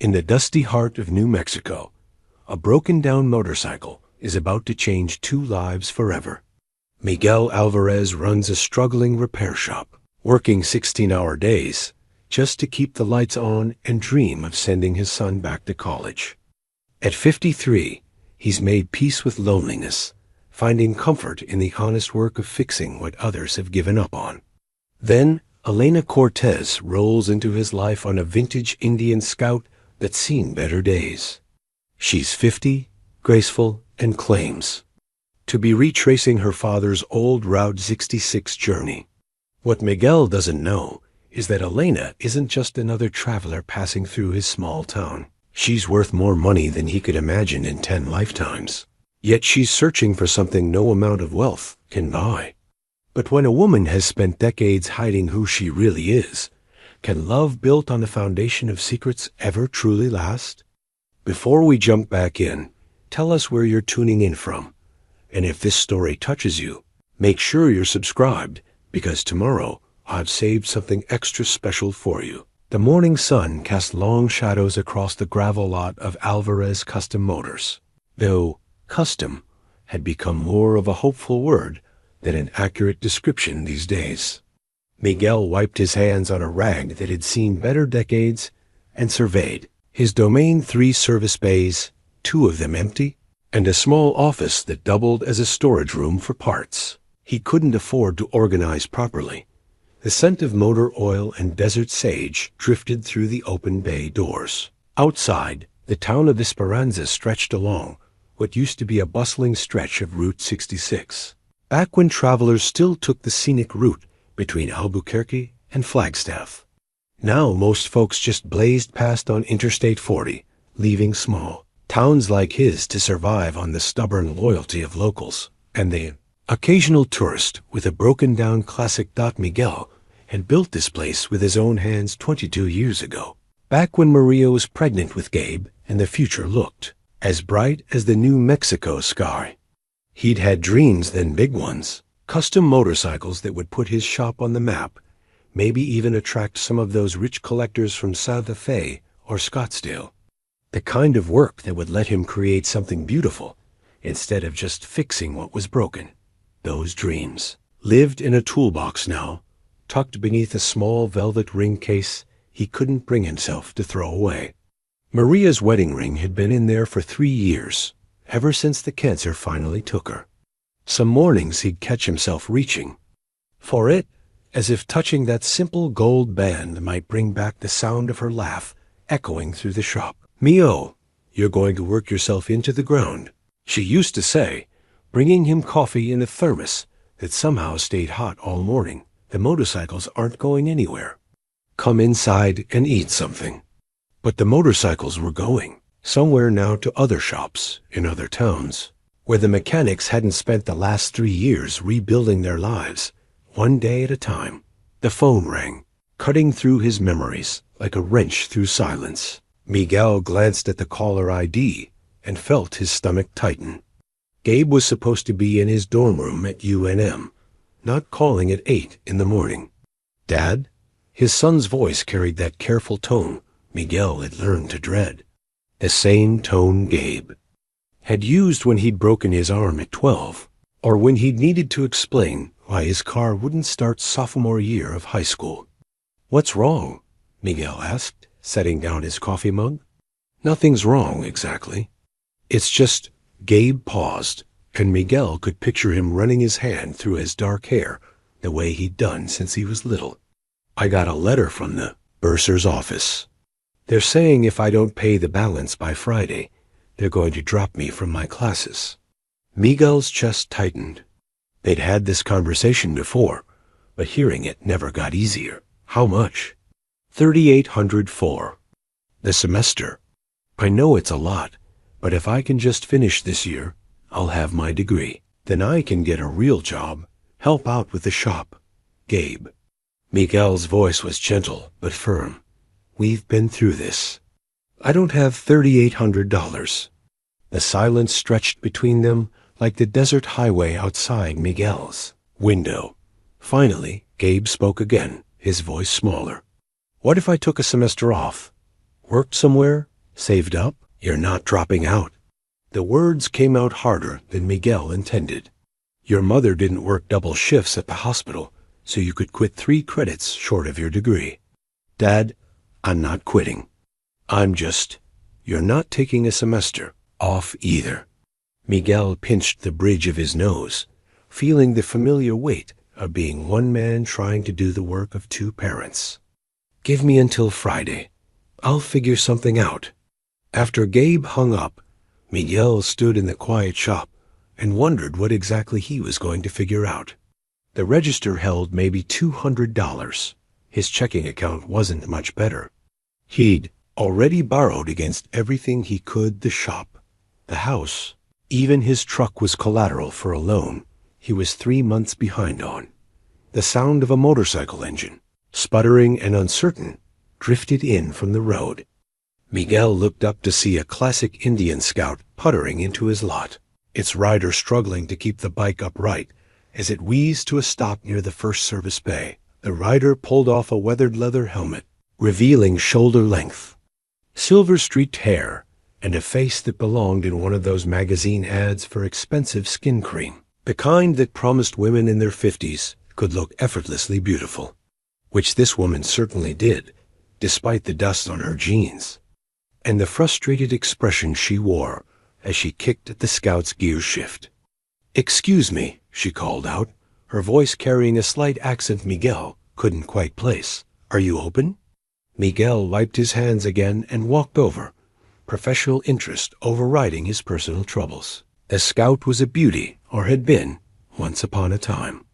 In the dusty heart of New Mexico, a broken-down motorcycle is about to change two lives forever. Miguel Alvarez runs a struggling repair shop, working 16-hour days just to keep the lights on and dream of sending his son back to college. At 53, he's made peace with loneliness, finding comfort in the honest work of fixing what others have given up on. Then, Elena Cortez rolls into his life on a vintage Indian Scout that's seen better days. She's 50, graceful, and claims to be retracing her father's old Route 66 journey. What Miguel doesn't know is that Elena isn't just another traveler passing through his small town. She's worth more money than he could imagine in 10 lifetimes. Yet she's searching for something no amount of wealth can buy. But when a woman has spent decades hiding who she really is, can love built on the foundation of secrets ever truly last? Before we jump back in, tell us where you're tuning in from. And if this story touches you, make sure you're subscribed, because tomorrow I've saved something extra special for you. The morning sun cast long shadows across the gravel lot of Alvarez Custom Motors, though custom had become more of a hopeful word than an accurate description these days. Miguel wiped his hands on a rag that had seen better decades and surveyed his domain 3 service bays, 2 of them empty, and a small office that doubled as a storage room for parts he couldn't afford to organize properly. The scent of motor oil and desert sage drifted through the open bay doors. Outside, the town of Esperanza stretched along what used to be a bustling stretch of Route 66, back when travelers still took the scenic route between Albuquerque and Flagstaff. Now most folks just blazed past on Interstate 40, leaving small towns like his to survive on the stubborn loyalty of locals and the occasional tourist with a broken-down classic. Miguel had built this place with his own hands 22 years ago, back when Maria was pregnant with Gabe and the future looked as bright as the New Mexico sky. He'd had dreams then, big ones, custom motorcycles that would put his shop on the map, maybe even attract some of those rich collectors from Santa Fe or Scottsdale. The kind of work that would let him create something beautiful instead of just fixing what was broken. Those dreams lived in a toolbox now, tucked beneath a small velvet ring case he couldn't bring himself to throw away. Maria's wedding ring had been in there for 3 years, ever since the cancer finally took her. Some mornings he'd catch himself reaching for it, as if touching that simple gold band might bring back the sound of her laugh echoing through the shop. "Mio, you're going to work yourself into the ground," she used to say, bringing him coffee in a thermos that somehow stayed hot all morning. "The motorcycles aren't going anywhere. Come inside and eat something." But the motorcycles were going somewhere now, to other shops in other towns, where the mechanics hadn't spent the last 3 years rebuilding their lives, one day at a time. The phone rang, cutting through his memories like a wrench through silence. Miguel glanced at the caller ID and felt his stomach tighten. Gabe was supposed to be in his dorm room at UNM, not calling at 8 in the morning. "Dad?" His son's voice carried that careful tone Miguel had learned to dread. The same tone Gabe had used when he'd broken his arm at 12, or when he'd needed to explain why his car wouldn't start sophomore year of high school. "What's wrong?" Miguel asked, setting down his coffee mug. "Nothing's wrong, exactly. It's just—" Gabe paused, and Miguel could picture him running his hand through his dark hair the way he'd done since he was little. "I got a letter from the bursar's office. They're saying if I don't pay the balance by Friday, they're going to drop me from my classes." Miguel's chest tightened. They'd had this conversation before, but hearing it never got easier. "How much?" $3,804. "The semester. I know it's a lot, but if I can just finish this year, I'll have my degree. Then I can get a real job, help out with the shop. Gabe." Miguel's voice was gentle but firm. "We've been through this. I don't have $3,800. The silence stretched between them like the desert highway outside Miguel's window. Finally, Gabe spoke again, his voice smaller. "What if I took a semester off? Worked somewhere? Saved up? You're not dropping out. The words came out harder than Miguel intended. Your mother didn't work double shifts at the hospital, so you could quit 3 credits short of your degree. Dad, I'm not quitting. You're not taking a semester off either. Miguel pinched the bridge of his nose, feeling the familiar weight of being one man trying to do the work of 2 parents. Give me until Friday. I'll figure something out. After Gabe hung up, Miguel stood in the quiet shop and wondered what exactly he was going to figure out. The register held maybe $200. His checking account wasn't much better. He'd already borrowed against everything he could: the shop, the house, even his truck was collateral for a loan he was 3 months behind on. The sound of a motorcycle engine, sputtering and uncertain, drifted in from the road. Miguel looked up to see a classic Indian Scout puttering into his lot, its rider struggling to keep the bike upright as it wheezed to a stop near the first service bay. The rider pulled off a weathered leather helmet, revealing shoulder-length, silver-streaked hair, and a face that belonged in one of those magazine ads for expensive skin cream, the kind that promised women in their 50s could look effortlessly beautiful, which this woman certainly did, despite the dust on her jeans, and the frustrated expression she wore as she kicked at the Scout's gear shift. "Excuse me," she called out, her voice carrying a slight accent Miguel couldn't quite place. "Are you open?" Miguel wiped his hands again and walked over, professional interest overriding his personal troubles. The Scout was a beauty, or had been, once upon a time.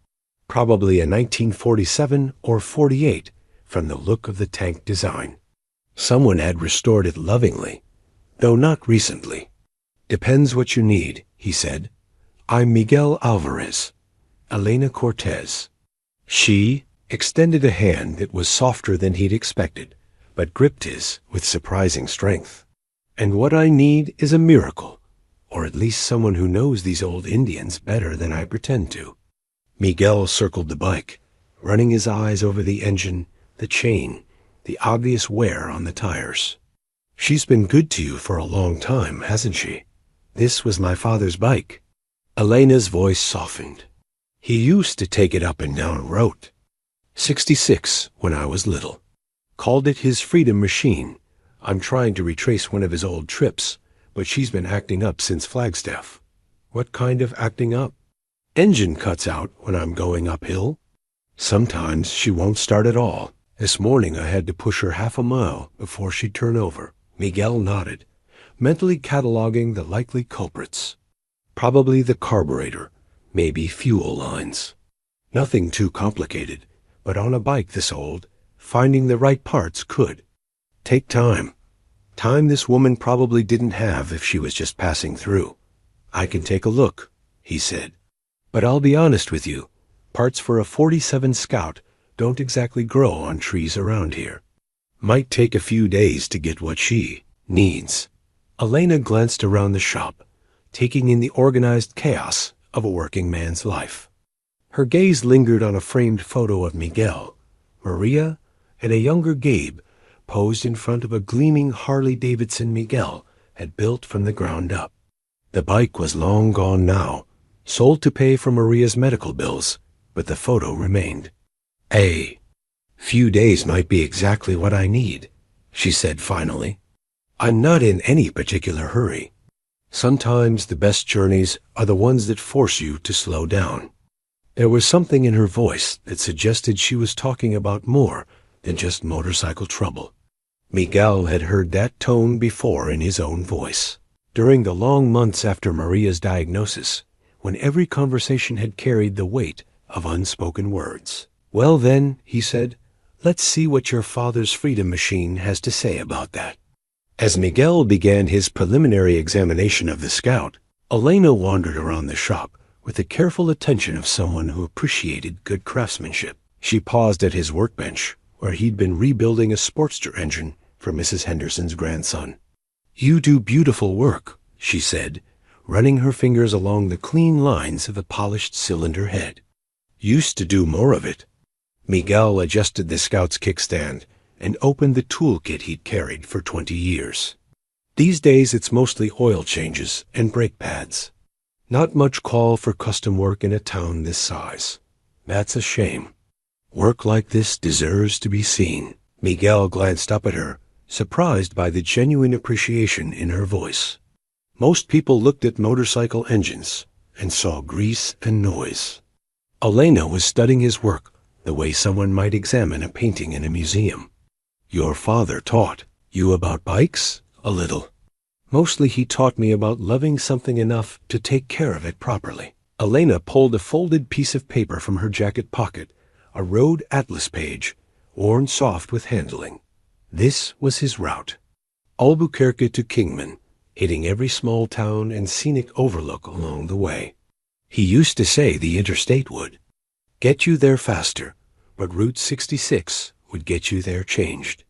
Probably a 1947 or 48 from the look of the tank design. Someone had restored it lovingly, though not recently. "Depends what you need," he said. "I'm Miguel Alvarez. Elena Cortez." She extended a hand that was softer than he'd expected, but gripped his with surprising strength. "And what I need is a miracle, or at least someone who knows these old Indians better than I pretend to." Miguel circled the bike, running his eyes over the engine, the chain, the obvious wear on the tires. "She's been good to you for a long time, hasn't she? This was my father's bike." Elena's voice softened. "He used to take it up and down road. 66 when I was little. Called it his freedom machine. I'm trying to retrace one of his old trips, but she's been acting up since Flagstaff." "What kind of acting up?" "Engine cuts out when I'm going uphill. Sometimes she won't start at all. This morning I had to push her half a mile before she'd turn over." Miguel nodded, mentally cataloging the likely culprits. Probably the carburetor, maybe fuel lines. Nothing too complicated, but on a bike this old, finding the right parts could take time. Time this woman probably didn't have if she was just passing through. "I can take a look," he said. "But I'll be honest with you, parts for a 47 Scout don't exactly grow on trees around here. Might take a few days to get what she needs." Elena glanced around the shop, taking in the organized chaos of a working man's life. Her gaze lingered on a framed photo of Miguel, Maria, and a younger Gabe posed in front of a gleaming Harley-Davidson Miguel had built from the ground up. The bike was long gone now, sold to pay for Maria's medical bills, but the photo remained. "A few days might be exactly what I need," she said finally. "I'm not in any particular hurry. Sometimes the best journeys are the ones that force you to slow down." There was something in her voice that suggested she was talking about more than just motorcycle trouble. Miguel had heard that tone before in his own voice. During the long months after Maria's diagnosis, when every conversation had carried the weight of unspoken words. "Well then," he said, "let's see what your father's freedom machine has to say about that." As Miguel began his preliminary examination of the Scout, Elena wandered around the shop with the careful attention of someone who appreciated good craftsmanship. She paused at his workbench, where he'd been rebuilding a Sportster engine for Mrs. Henderson's grandson. "You do beautiful work," she said, running her fingers along the clean lines of the polished cylinder head. "Used to do more of it." Miguel adjusted the Scout's kickstand and opened the toolkit he'd carried for 20 years. These days it's mostly oil changes and brake pads. Not much call for custom work in a town this size. That's a shame. Work like this deserves to be seen. Miguel glanced up at her, surprised by the genuine appreciation in her voice. Most people looked at motorcycle engines and saw grease and noise. Elena was studying his work the way someone might examine a painting in a museum. Your father taught you about bikes? A little. Mostly he taught me about loving something enough to take care of it properly. Elena pulled a folded piece of paper from her jacket pocket, a road atlas page, worn soft with handling. This was his route. Albuquerque to Kingman, hitting every small town and scenic overlook along the way. He used to say the interstate would get you there faster, but Route 66 would get you there changed.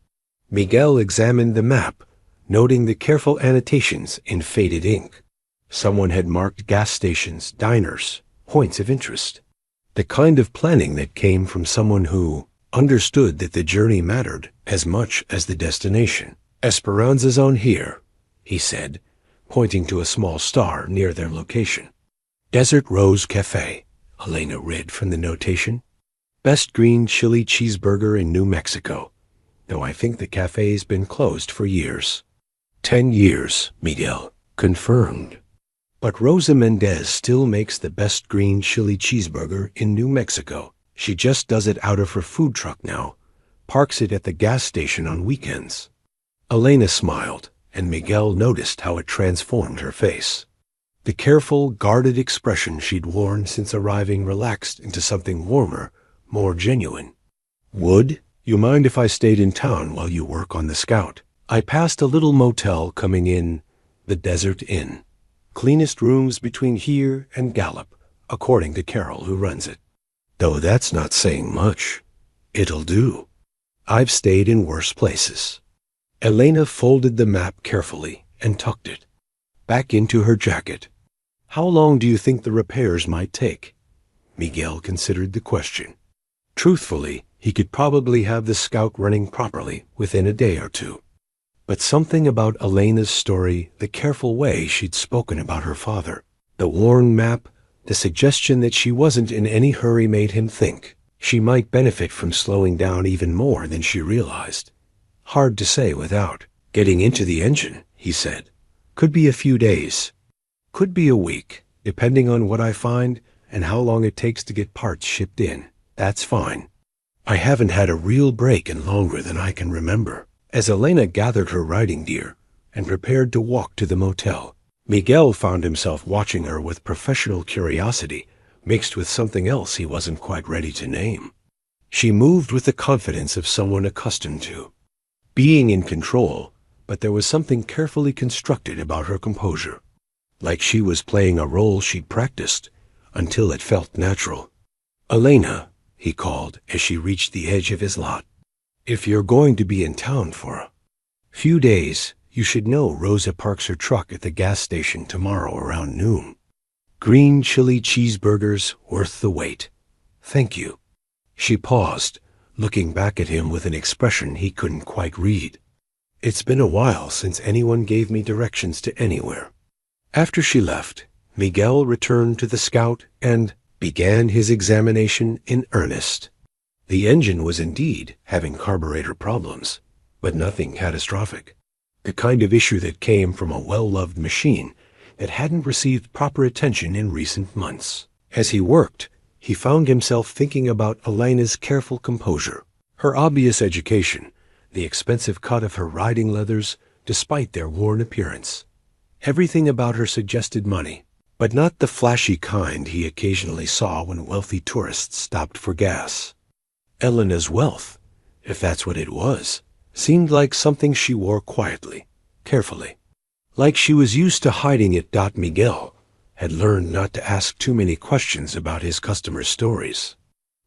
Miguel examined the map, noting the careful annotations in faded ink. Someone had marked gas stations, diners, points of interest. The kind of planning that came from someone who understood that the journey mattered as much as the destination. Esperanza's on here, he said, pointing to a small star near their location. Desert Rose Cafe, Elena read from the notation. Best green chili cheeseburger in New Mexico, though I think the cafe's been closed for years. 10 years, Miguel confirmed. But Rosa Mendez still makes the best green chili cheeseburger in New Mexico. She just does it out of her food truck now, parks it at the gas station on weekends. Elena smiled, and Miguel noticed how it transformed her face. The careful, guarded expression she'd worn since arriving relaxed into something warmer, more genuine. Would you mind if I stayed in town while you work on the Scout? I passed a little motel coming in, the Desert Inn. Cleanest rooms between here and Gallup, according to Carol, who runs it. Though that's not saying much. It'll do. I've stayed in worse places. Elena folded the map carefully and tucked it back into her jacket. How long do you think the repairs might take? Miguel considered the question. Truthfully, he could probably have the Scout running properly within a day or two. But something about Elena's story, the careful way she'd spoken about her father, the worn map, the suggestion that she wasn't in any hurry made him think she might benefit from slowing down even more than she realized. Hard to say without getting into the engine, he said. Could be a few days. Could be a week, depending on what I find and how long it takes to get parts shipped in. That's fine. I haven't had a real break in longer than I can remember. As Elena gathered her riding gear and prepared to walk to the motel, Miguel found himself watching her with professional curiosity mixed with something else he wasn't quite ready to name. She moved with the confidence of someone accustomed to being in control, but there was something carefully constructed about her composure, like she was playing a role she'd practiced until it felt natural. Elena, he called as she reached the edge of his lot. If you're going to be in town for a few days, you should know Rosa parks her truck at the gas station tomorrow around noon. Green chili cheeseburgers worth the wait. Thank you. She paused, looking back at him with an expression he couldn't quite read. It's been a while since anyone gave me directions to anywhere. After she left, Miguel returned to the Scout and began his examination in earnest. The engine was indeed having carburetor problems, but nothing catastrophic. The kind of issue that came from a well-loved machine that hadn't received proper attention in recent months. As he worked, he found himself thinking about Elena's careful composure, her obvious education, the expensive cut of her riding leathers despite their worn appearance. Everything about her suggested money, but not the flashy kind he occasionally saw when wealthy tourists stopped for gas. Elena's wealth, if that's what it was, seemed like something she wore quietly, carefully. Like she was used to hiding it. Miguel had learned not to ask too many questions about his customers' stories.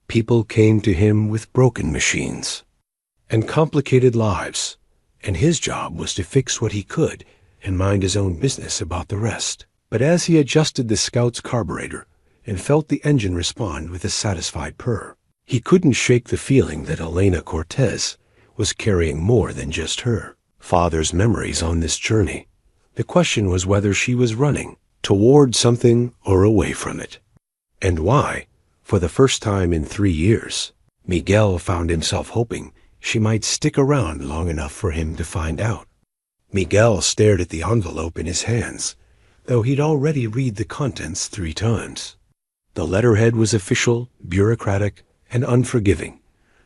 People came to him with broken machines and complicated lives, and his job was to fix what he could and mind his own business about the rest. But as he adjusted the Scout's carburetor and felt the engine respond with a satisfied purr, he couldn't shake the feeling that Elena Cortez was carrying more than just her father's memories on this journey. The question was whether she was running toward something or away from it. And why? For the first time in 3 years, Miguel found himself hoping she might stick around long enough for him to find out. Miguel stared at the envelope in his hands, though he'd already read the contents 3 times. The letterhead was official, bureaucratic, and unforgiving.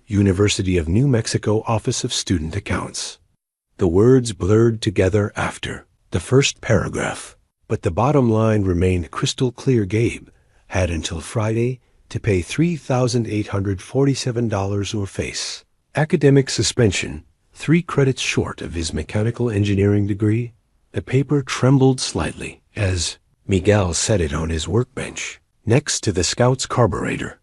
University of New Mexico Office of Student Accounts. The words blurred together after the first paragraph, but the bottom line remained crystal clear. Gabe had until Friday to pay $3,847 or face academic suspension, 3 credits short of his mechanical engineering degree. The paper trembled slightly as Miguel set it on his workbench next to the Scout's carburetor.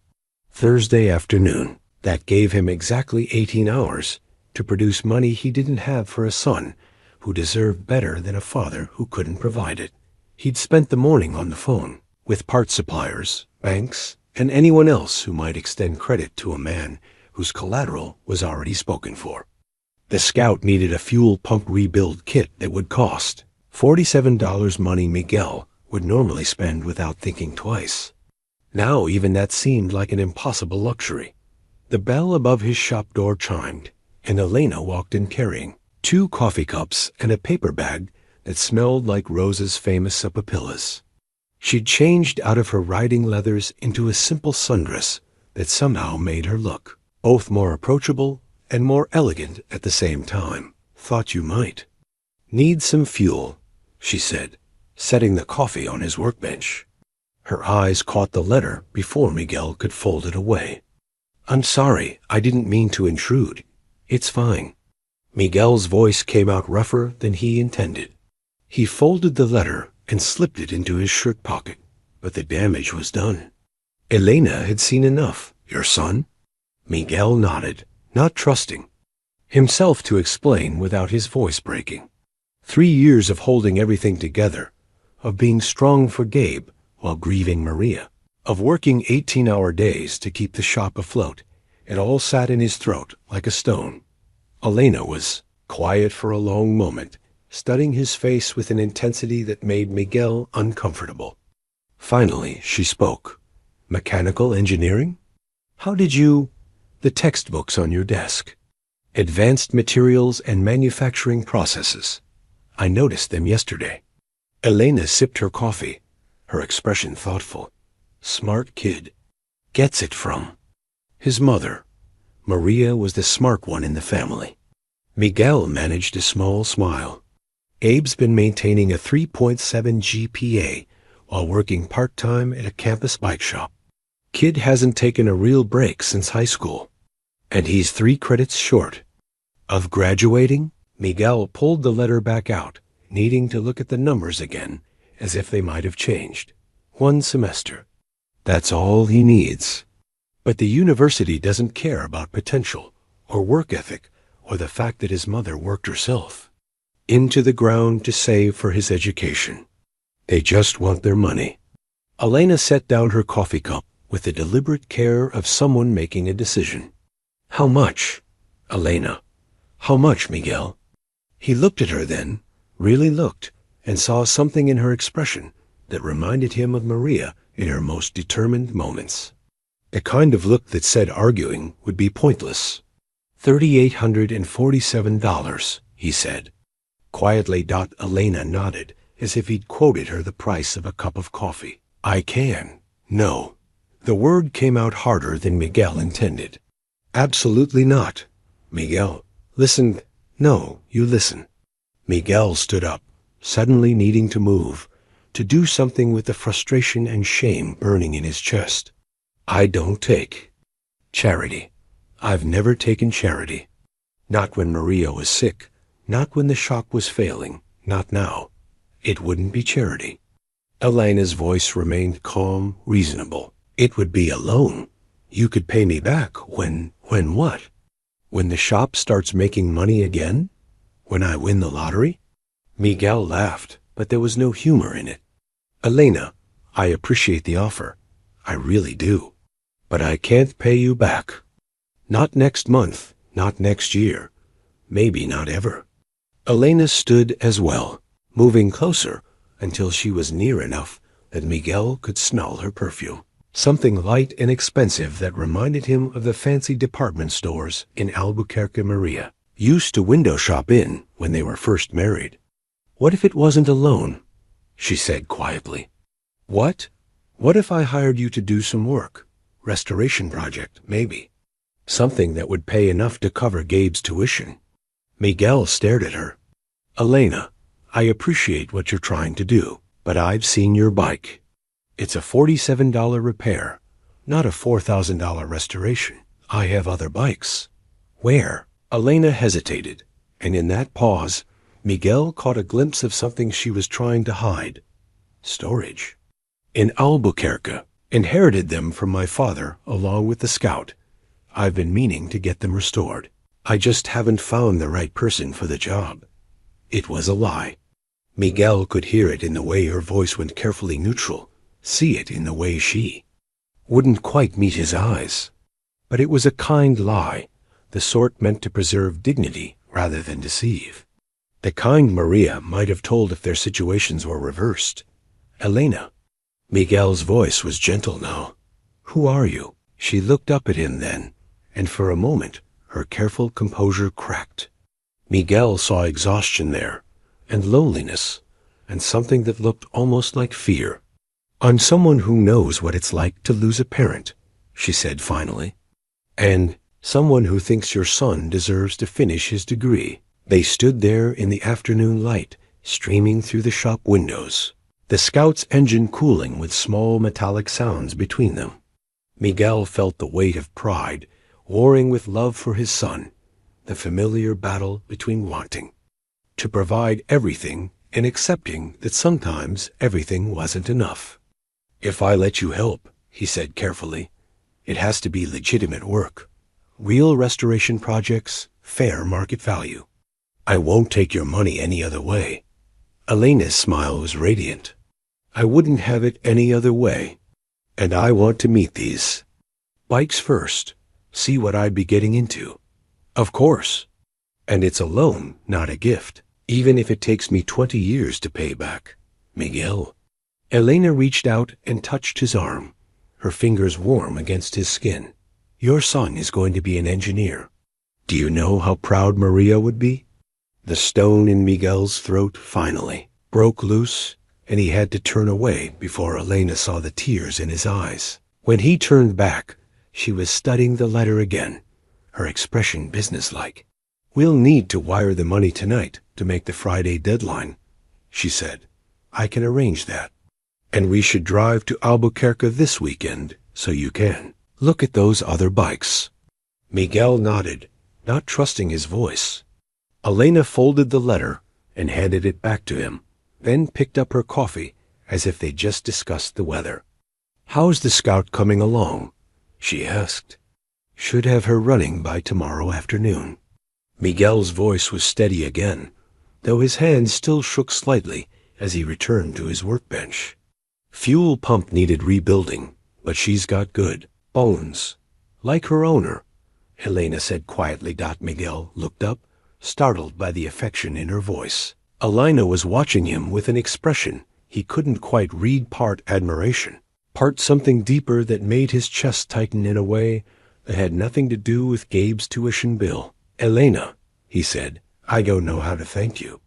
Thursday afternoon. That gave him exactly 18 hours to produce money he didn't have for a son who deserved better than a father who couldn't provide it. He'd spent the morning on the phone with part suppliers, banks, and anyone else who might extend credit to a man whose collateral was already spoken for. The Scout needed a fuel pump rebuild kit that would cost $47, money Miguel would normally spend without thinking twice. Now even that seemed like an impossible luxury. The bell above his shop door chimed, and Elena walked in carrying 2 coffee cups and a paper bag that smelled like Rose's famous papillas. She'd changed out of her riding leathers into a simple sundress that somehow made her look both more approachable and more elegant at the same time. Thought you might need some fuel, she said, setting the coffee on his workbench. Her eyes caught the letter before Miguel could fold it away. I'm sorry, I didn't mean to intrude. It's fine. Miguel's voice came out rougher than he intended. He folded the letter and slipped it into his shirt pocket, but the damage was done. Elena had seen enough. Your son? Miguel nodded, not trusting himself to explain without his voice breaking. 3 years of holding everything together, of being strong for Gabe while grieving Maria, of working 18-hour days to keep the shop afloat. It all sat in his throat like a stone. Elena was quiet for a long moment, studying his face with an intensity that made Miguel uncomfortable. Finally, she spoke. Mechanical engineering? How did you... The textbooks on your desk. Advanced materials and manufacturing processes. I noticed them yesterday. Elena sipped her coffee, her expression thoughtful. Smart kid. Gets it from his mother. Maria was the smart one in the family. Miguel managed a small smile. Abe's been maintaining a 3.7 GPA while working part-time at a campus bike shop. Kid hasn't taken a real break since high school. And he's 3 credits short of graduating. Miguel pulled the letter back out, needing to look at the numbers again, as if they might have changed. 1 semester. That's all he needs. But the university doesn't care about potential, or work ethic, or the fact that his mother worked herself into the ground to save for his education. They just want their money. Elena set down her coffee cup with the deliberate care of someone making a decision. How much? Elena. How much, Miguel? He looked at her then, really looked, and saw something in her expression that reminded him of Maria in her most determined moments. A kind of look that said arguing would be pointless. $3,847, he said. Quietly. Elena nodded, as if he'd quoted her the price of a cup of coffee. I can. No. The word came out harder than Miguel intended. Absolutely not. Miguel, listen. No, you listen. Miguel stood up, suddenly needing to move, to do something with the frustration and shame burning in his chest. I don't take charity. I've never taken charity. Not when Maria was sick, not when the shop was failing, not now. It wouldn't be charity. Elena's voice remained calm, reasonable. It would be a loan. You could pay me back when what? When the shop starts making money again? When I win the lottery? Miguel laughed, but there was no humor in it. Elena, I appreciate the offer. I really do. But I can't pay you back. Not next month, not next year, maybe not ever. Elena stood as well, moving closer until she was near enough that Miguel could smell her perfume. Something light and expensive that reminded him of the fancy department stores in Albuquerque Maria used to window shop in when they were first married. "What if it wasn't a loan?" she said quietly. What if I hired you to do some work? Restoration project, maybe. Something that would pay enough to cover Gabe's tuition. Miguel stared at her. "Elena, I appreciate what you're trying to do, but I've seen your bike. It's a $47 repair, not a $4,000 restoration. I have other bikes." "Where?" Elena hesitated, and in that pause, Miguel caught a glimpse of something she was trying to hide. Storage. "In Albuquerque. Inherited them from my father along with the Scout. I've been meaning to get them restored. I just haven't found the right person for the job." It was a lie. Miguel could hear it in the way her voice went carefully neutral, see it in the way she wouldn't quite meet his eyes. But it was a kind lie, the sort meant to preserve dignity rather than deceive. The kind Maria might have told if their situations were reversed. "Elena." Miguel's voice was gentle now. "Who are you?" She looked up at him then, and for a moment her careful composure cracked. Miguel saw exhaustion there, and loneliness, and something that looked almost like fear. "I'm someone who knows what it's like to lose a parent," she said finally. "And someone who thinks your son deserves to finish his degree." They stood there in the afternoon light, streaming through the shop windows, the Scout's engine cooling with small metallic sounds between them. Miguel felt the weight of pride, warring with love for his son, the familiar battle between wanting to provide everything and accepting that sometimes everything wasn't enough. "If I let you help," he said carefully, "it has to be legitimate work. Real restoration projects, fair market value. I won't take your money any other way." Elena's smile was radiant. "I wouldn't have it any other way. And I want to meet these bikes first, see what I'd be getting into." "Of course. And it's a loan, not a gift, even if it takes me 20 years to pay back, Miguel." Elena reached out and touched his arm, her fingers warm against his skin. "Your son is going to be an engineer. Do you know how proud Maria would be?" The stone in Miguel's throat finally broke loose, and he had to turn away before Elena saw the tears in his eyes. When he turned back, she was studying the letter again, her expression businesslike. "We'll need to wire the money tonight to make the Friday deadline," she said. "I can arrange that. And we should drive to Albuquerque this weekend so you can look at those other bikes." Miguel nodded, not trusting his voice. Elena folded the letter and handed it back to him, then picked up her coffee as if they'd just discussed the weather. "How's the Scout coming along?" she asked. "Should have her running by tomorrow afternoon." Miguel's voice was steady again, though his hands still shook slightly as he returned to his workbench. "Fuel pump needed rebuilding, but she's got good bones, like her owner," Elena said quietly. Miguel looked up, startled by the affection in her voice. Elena was watching him with an expression he couldn't quite read, part admiration, part something deeper that made his chest tighten in a way that had nothing to do with Gabe's tuition bill. "Elena," he said, "I don't know how to thank you."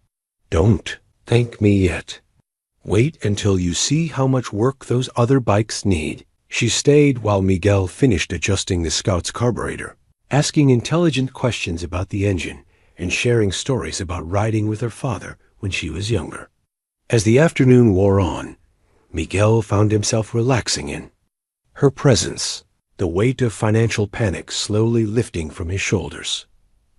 "Don't thank me yet. Wait until you see how much work those other bikes need." She stayed while Miguel finished adjusting the Scout's carburetor, asking intelligent questions about the engine and sharing stories about riding with her father when she was younger. As the afternoon wore on, Miguel found himself relaxing in her presence, the weight of financial panic slowly lifting from his shoulders.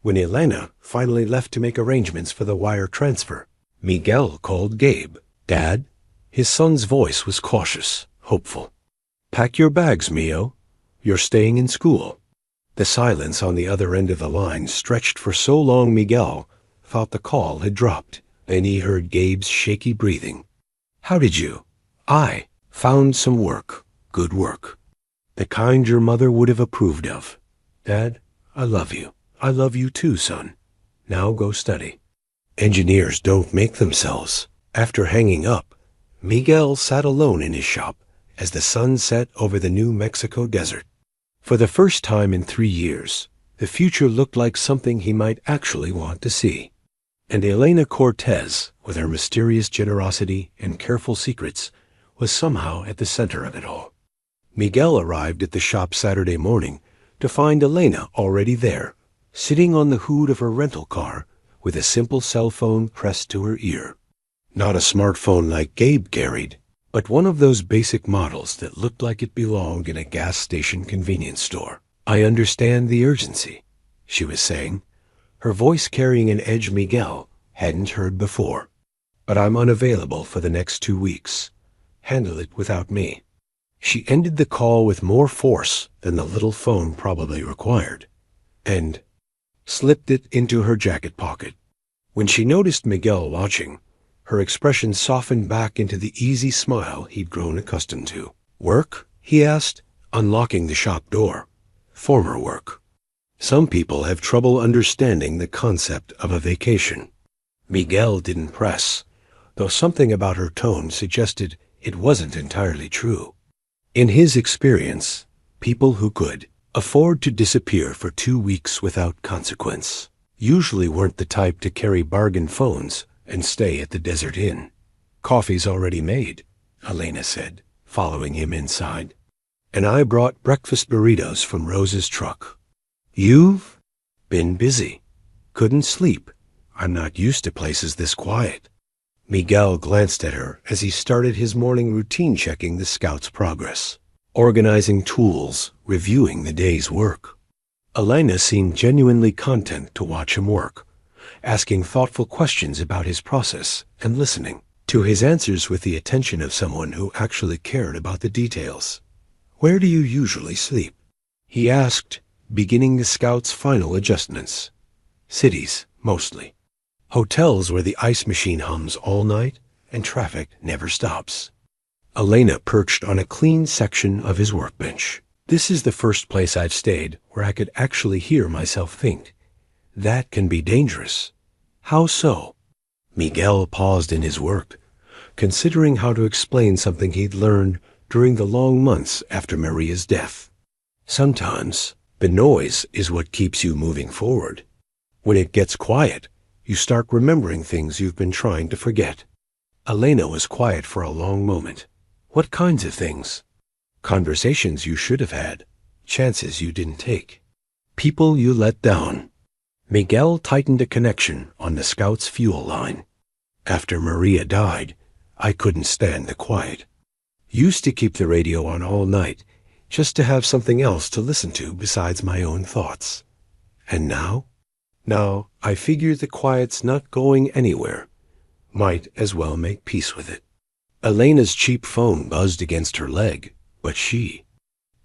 When Elena finally left to make arrangements for the wire transfer, Miguel called Gabe. "Dad?" His son's voice was cautious, hopeful. "Pack your bags, Mio. You're staying in school." The silence on the other end of the line stretched for so long Miguel thought the call had dropped. Then he heard Gabe's shaky breathing. "How did you?" "I found some work. Good work. The kind your mother would have approved of. Dad, I love you. I love you too, son." Now go study. Engineers don't make themselves. After hanging up, Miguel sat alone in his shop as the sun set over the New Mexico desert. For the first time in 3 years, the future looked like something he might actually want to see. And Elena Cortez, with her mysterious generosity and careful secrets, was somehow at the center of it all. Miguel arrived at the shop Saturday morning to find Elena already there, sitting on the hood of her rental car with a simple cell phone pressed to her ear. Not a smartphone like Gabe carried, but one of those basic models that looked like it belonged in a gas station convenience store. "I understand the urgency," she was saying, her voice carrying an edge Miguel hadn't heard before. "But I'm unavailable for the next 2 weeks. Handle it without me." She ended the call with more force than the little phone probably required, and slipped it into her jacket pocket. When she noticed Miguel watching, her expression softened back into the easy smile he'd grown accustomed to. "Work?" he asked, unlocking the shop door. "Former work. Some people have trouble understanding the concept of a vacation." Miguel didn't press, though something about her tone suggested it wasn't entirely true. In his experience, people who could afford to disappear for 2 weeks without consequence usually weren't the type to carry bargain phones and stay at the desert inn. "Coffee's already made," Elena said, following him inside. "And I brought breakfast burritos from Rose's truck." "You've been busy. Couldn't sleep. I'm not used to places this quiet." Miguel glanced at her as he started his morning routine, checking the scout's progress, organizing tools, reviewing the day's work. Elena seemed genuinely content to watch him work, asking thoughtful questions about his process and listening to his answers with the attention of someone who actually cared about the details. "Where do you usually sleep?" he asked, beginning the scout's final adjustments. "Cities, mostly. Hotels where the ice machine hums all night and traffic never stops." Elena perched on a clean section of his workbench. "This is the first place I've stayed where I could actually hear myself think. That can be dangerous." "How so?" Miguel paused in his work, considering how to explain something he'd learned during the long months after Maria's death. "Sometimes the noise is what keeps you moving forward. When it gets quiet, you start remembering things you've been trying to forget." Elena was quiet for a long moment. "What kinds of things?" "Conversations you should have had, chances you didn't take, people you let down." Miguel tightened a connection on the scout's fuel line. "After Maria died, I couldn't stand the quiet. Used to keep the radio on all night, just to have something else to listen to besides my own thoughts. And now? Now I figure the quiet's not going anywhere. Might as well make peace with it." Elena's cheap phone buzzed against her leg, but she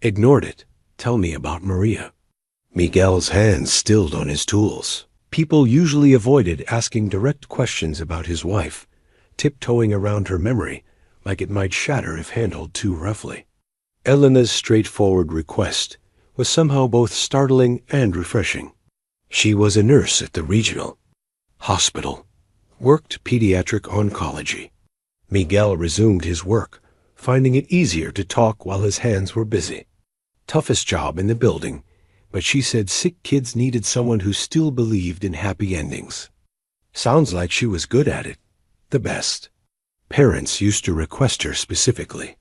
ignored it. "Tell me about Maria." Miguel's hands stilled on his tools. People usually avoided asking direct questions about his wife, tiptoeing around her memory like it might shatter if handled too roughly. Elena's straightforward request was somehow both startling and refreshing. She was a nurse at the regional hospital, worked pediatric oncology. Miguel resumed his work, finding it easier to talk while his hands were busy. Toughest job in the building, but she said sick kids needed someone who still believed in happy endings. Sounds like she was good at it. The best. Parents used to request her specifically.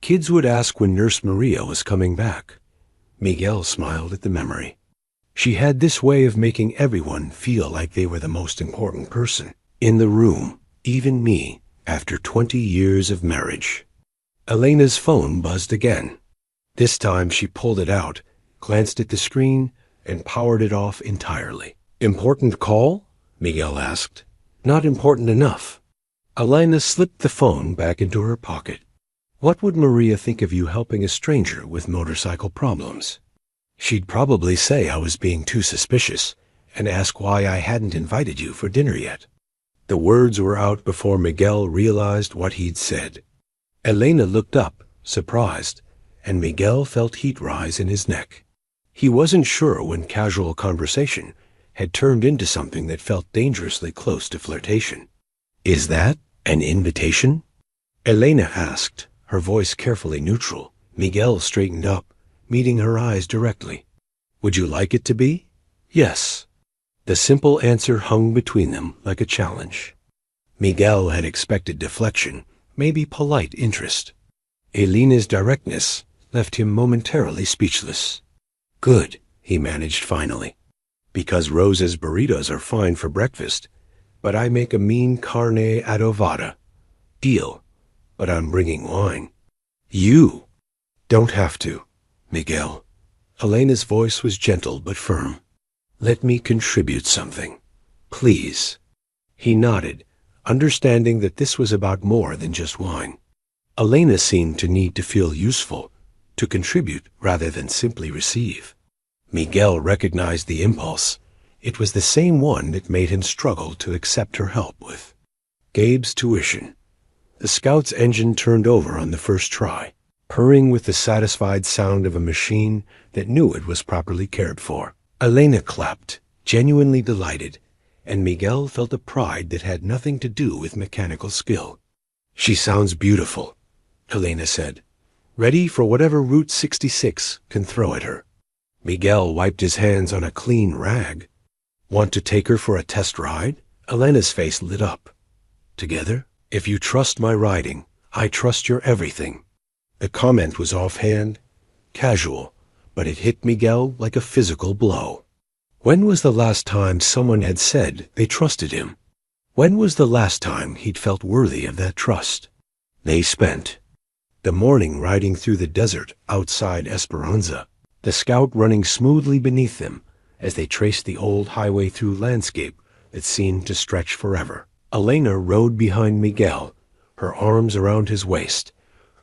Kids would ask when Nurse Maria was coming back. Miguel smiled at the memory. She had this way of making everyone feel like they were the most important person in the room, even me, after 20 years of marriage. Elena's phone buzzed again. This time she pulled it out, glanced at the screen, and powered it off entirely. "Important call?" Miguel asked. "Not important enough." Elena slipped the phone back into her pocket. "What would Maria think of you helping a stranger with motorcycle problems?" "She'd probably say I was being too suspicious and ask why I hadn't invited you for dinner yet." The words were out before Miguel realized what he'd said. Elena looked up, surprised, and Miguel felt heat rise in his neck. He wasn't sure when casual conversation had turned into something that felt dangerously close to flirtation. "Is that an invitation?" Elena asked, her voice carefully neutral. Miguel straightened up, meeting her eyes directly. "Would you like it to be?" "Yes." The simple answer hung between them like a challenge. Miguel had expected deflection, maybe polite interest. Elena's directness left him momentarily speechless. "Good," he managed finally. "Because Rosa's burritos are fine for breakfast, but I make a mean carne adobada. Deal, but I'm bringing wine." "You don't have to, Miguel." Elena's voice was gentle but firm. "Let me contribute something, please." He nodded, understanding that this was about more than just wine. Elena seemed to need to feel useful, to contribute rather than simply receive. Miguel recognized the impulse. It was the same one that made him struggle to accept her help with Gabe's tuition. The Scout's engine turned over on the first try, purring with the satisfied sound of a machine that knew it was properly cared for. Elena clapped, genuinely delighted, and Miguel felt a pride that had nothing to do with mechanical skill. "She sounds beautiful," Elena said, ready for whatever Route 66 can throw at her. Miguel wiped his hands on a clean rag. "Want to take her for a test ride?" Elena's face lit up. "Together? If you trust my riding, I trust your everything." The comment was offhand, casual, but it hit Miguel like a physical blow. When was the last time someone had said they trusted him? When was the last time he'd felt worthy of that trust? They spent the morning riding through the desert outside Esperanza, the Scout running smoothly beneath them as they traced the old highway through landscape that seemed to stretch forever. Elena rode behind Miguel, her arms around his waist,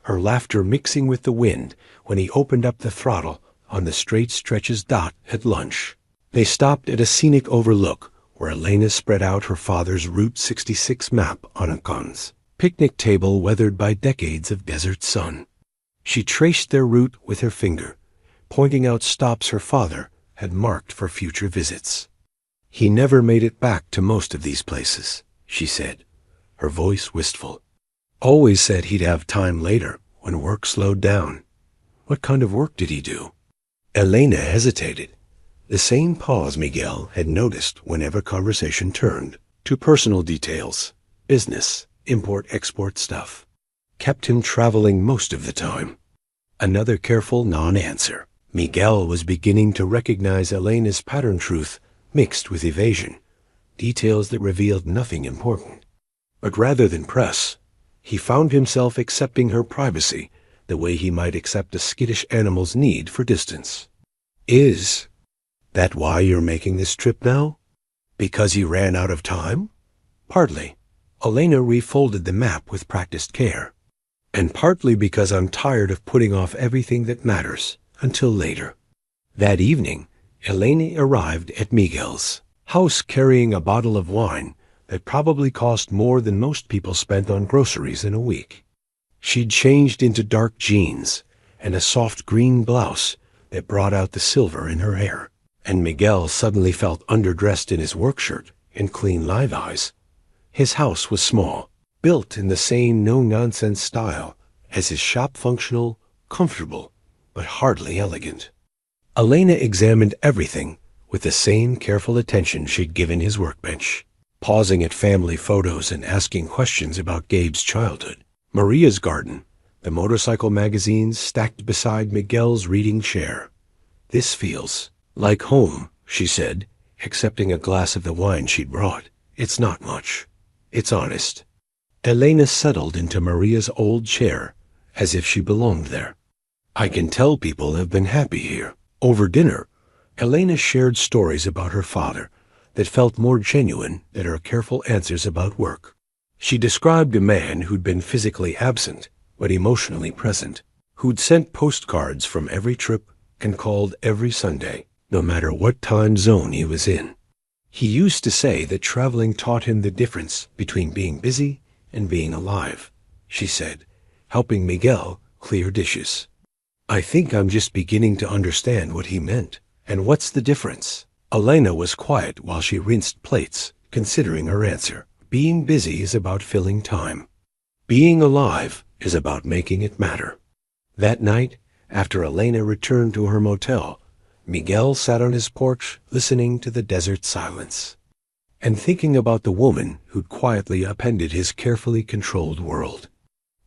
her laughter mixing with the wind when he opened up the throttle on the straight stretches dot at lunch. They stopped at a scenic overlook where Elena spread out her father's Route 66 map on a Kunz picnic table weathered by decades of desert sun. She traced their route with her finger, pointing out stops her father had marked for future visits. "He never made it back to most of these places," she said, her voice wistful. "Always said he'd have time later when work slowed down." "What kind of work did he do?" Elena hesitated. The same pause Miguel had noticed whenever conversation turned to personal details, business, import-export stuff. Kept him traveling most of the time. Another careful non-answer. Miguel was beginning to recognize Elena's pattern truth mixed with evasion, details that revealed nothing important. But rather than press, he found himself accepting her privacy the way he might accept a skittish animal's need for distance. "Is that why you're making this trip now? Because you ran out of time?" "Partly." Elena refolded the map with practiced care. "And partly because I'm tired of putting off everything that matters until later." That evening, Elena arrived at Miguel's house carrying a bottle of wine that probably cost more than most people spent on groceries in a week. She'd changed into dark jeans and a soft green blouse that brought out the silver in her hair, and Miguel suddenly felt underdressed in his work shirt and clean live eyes. His house was small, built in the same no-nonsense style as his shop, functional, comfortable, but hardly elegant. Elena examined everything with the same careful attention she'd given his workbench, pausing at family photos and asking questions about Gabe's childhood. Maria's garden, the motorcycle magazines stacked beside Miguel's reading chair. "This feels like home," she said, accepting a glass of the wine she'd brought. "It's not much. It's honest." Elena settled into Maria's old chair as if she belonged there. "I can tell people have been happy here." Over dinner, Elena shared stories about her father that felt more genuine than her careful answers about work. She described a man who'd been physically absent but emotionally present, who'd sent postcards from every trip and called every Sunday, no matter what time zone he was in. He used to say that traveling taught him the difference between being busy and being alive, she said, helping Miguel clear dishes. "I think I'm just beginning to understand what he meant." "And what's the difference?" Elena was quiet while she rinsed plates, considering her answer. Being busy is about filling time. Being alive is about making it matter. That night, after Elena returned to her motel, Miguel sat on his porch listening to the desert silence and thinking about the woman who'd quietly upended his carefully controlled world.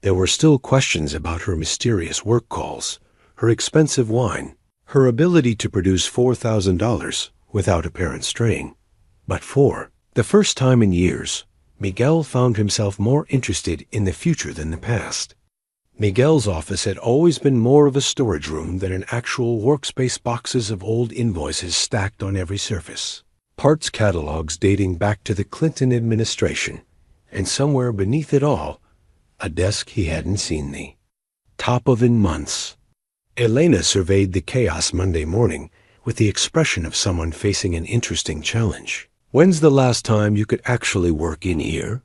There were still questions about her mysterious work calls, her expensive wine, her ability to produce $4,000 without apparent strain. But for the first time in years, Miguel found himself more interested in the future than the past. Miguel's office had always been more of a storage room than an actual workspace, boxes of old invoices stacked on every surface, parts catalogs dating back to the Clinton administration, and somewhere beneath it all, a desk he hadn't seen the top of in months. Elena surveyed the chaos Monday morning with the expression of someone facing an interesting challenge. "When's the last time you could actually work in here?"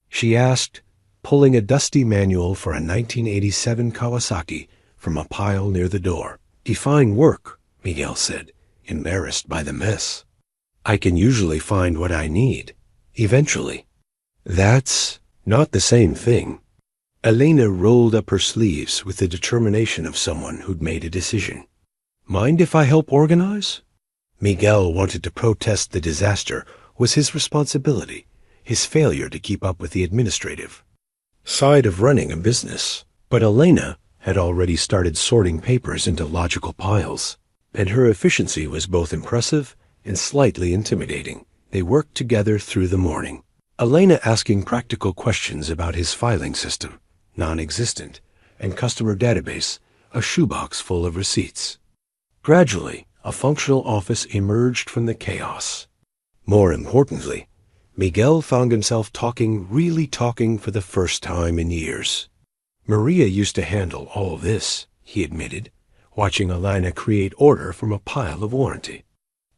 she asked, pulling a dusty manual for a 1987 Kawasaki from a pile near the door. "Define work," Miguel said, embarrassed by the mess. "I can usually find what I need, eventually." "That's not the same thing." Elena rolled up her sleeves with the determination of someone who'd made a decision. "Mind if I help organize?" Miguel wanted to protest. The disaster was his responsibility, his failure to keep up with the administrative side of running a business. But Elena had already started sorting papers into logical piles, and her efficiency was both impressive and slightly intimidating. They worked together through the morning, Elena asking practical questions about his filing system, non-existent, and customer database, a shoebox full of receipts. Gradually, a functional office emerged from the chaos. More importantly, Miguel found himself really talking for the first time in years. Maria used to handle all this, he admitted, watching Elena create order from a pile of warranty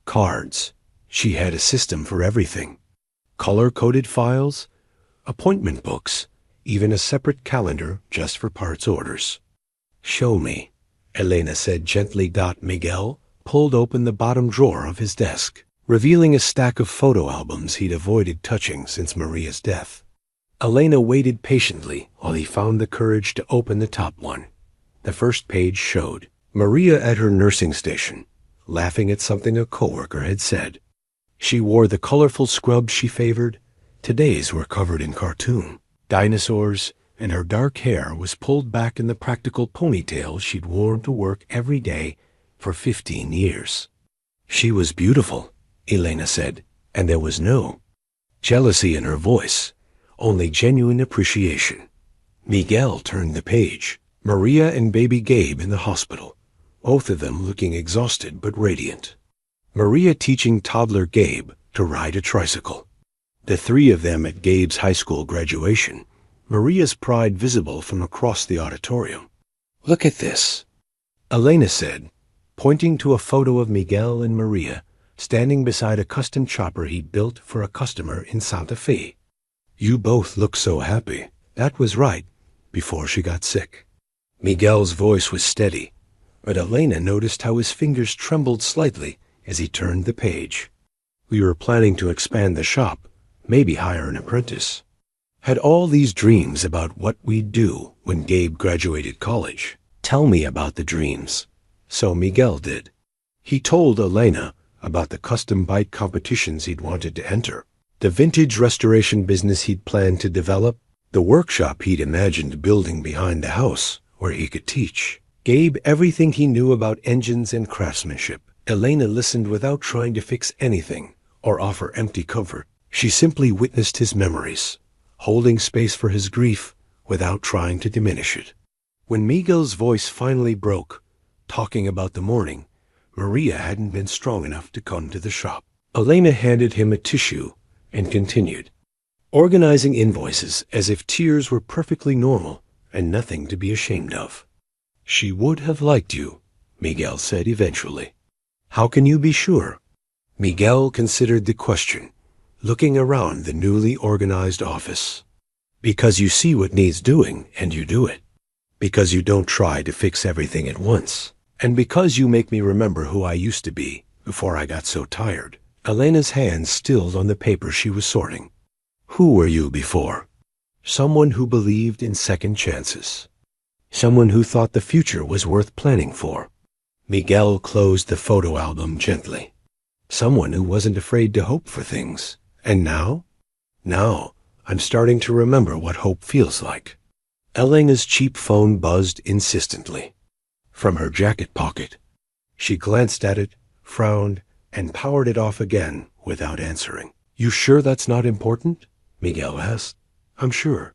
cards. She had a system for everything. Color-coded files, appointment books, even a separate calendar just for parts orders. "Show me," Elena said gently. Miguel pulled open the bottom drawer of his desk, revealing a stack of photo albums he'd avoided touching since Maria's death. Elena waited patiently while he found the courage to open the top one. The first page showed Maria at her nursing station, laughing at something a coworker had said. She wore the colorful scrubs she favored. Today's were covered in cartoon dinosaurs, and her dark hair was pulled back in the practical ponytail she'd worn to work every day for 15 years. She was beautiful, Elena said, and there was no jealousy in her voice, only genuine appreciation. Miguel turned the page. Maria and baby Gabe in the hospital, both of them looking exhausted but radiant. Maria teaching toddler Gabe to ride a tricycle. The three of them at Gabe's high school graduation, Maria's pride visible from across the auditorium. "Look at this," Elena said, pointing to a photo of Miguel and Maria standing beside a custom chopper he'd built for a customer in Santa Fe. "You both look so happy." That was right, before she got sick. Miguel's voice was steady, but Elena noticed how his fingers trembled slightly as he turned the page. "We were planning to expand the shop, maybe hire an apprentice. Had all these dreams about what we'd do when Gabe graduated college." "Tell me about the dreams." So Miguel did. He told Elena about the custom bike competitions he'd wanted to enter, the vintage restoration business he'd planned to develop, the workshop he'd imagined building behind the house where he could teach Gabe everything he knew about engines and craftsmanship. Elena listened without trying to fix anything or offer empty comfort. She simply witnessed his memories, holding space for his grief without trying to diminish it. When Miguel's voice finally broke, talking about the morning, Maria hadn't been strong enough to come to the shop. Elena handed him a tissue and continued, organizing invoices as if tears were perfectly normal and nothing to be ashamed of. "She would have liked you," Miguel said eventually. "How can you be sure?" Miguel considered the question, looking around the newly organized office. "Because you see what needs doing and you do it. Because you don't try to fix everything at once. And because you make me remember who I used to be before I got so tired. Elena's hands stilled on the paper she was sorting. Who were you before? Someone who believed in second chances. Someone who thought the future was worth planning for. Miguel closed the photo album gently. Someone who wasn't afraid to hope for things. And now? Now, I'm starting to remember what hope feels like. Elena's cheap phone buzzed insistently. From her jacket pocket. She glanced at it, frowned, and powered it off again without answering. You sure that's not important? Miguel asked. I'm sure.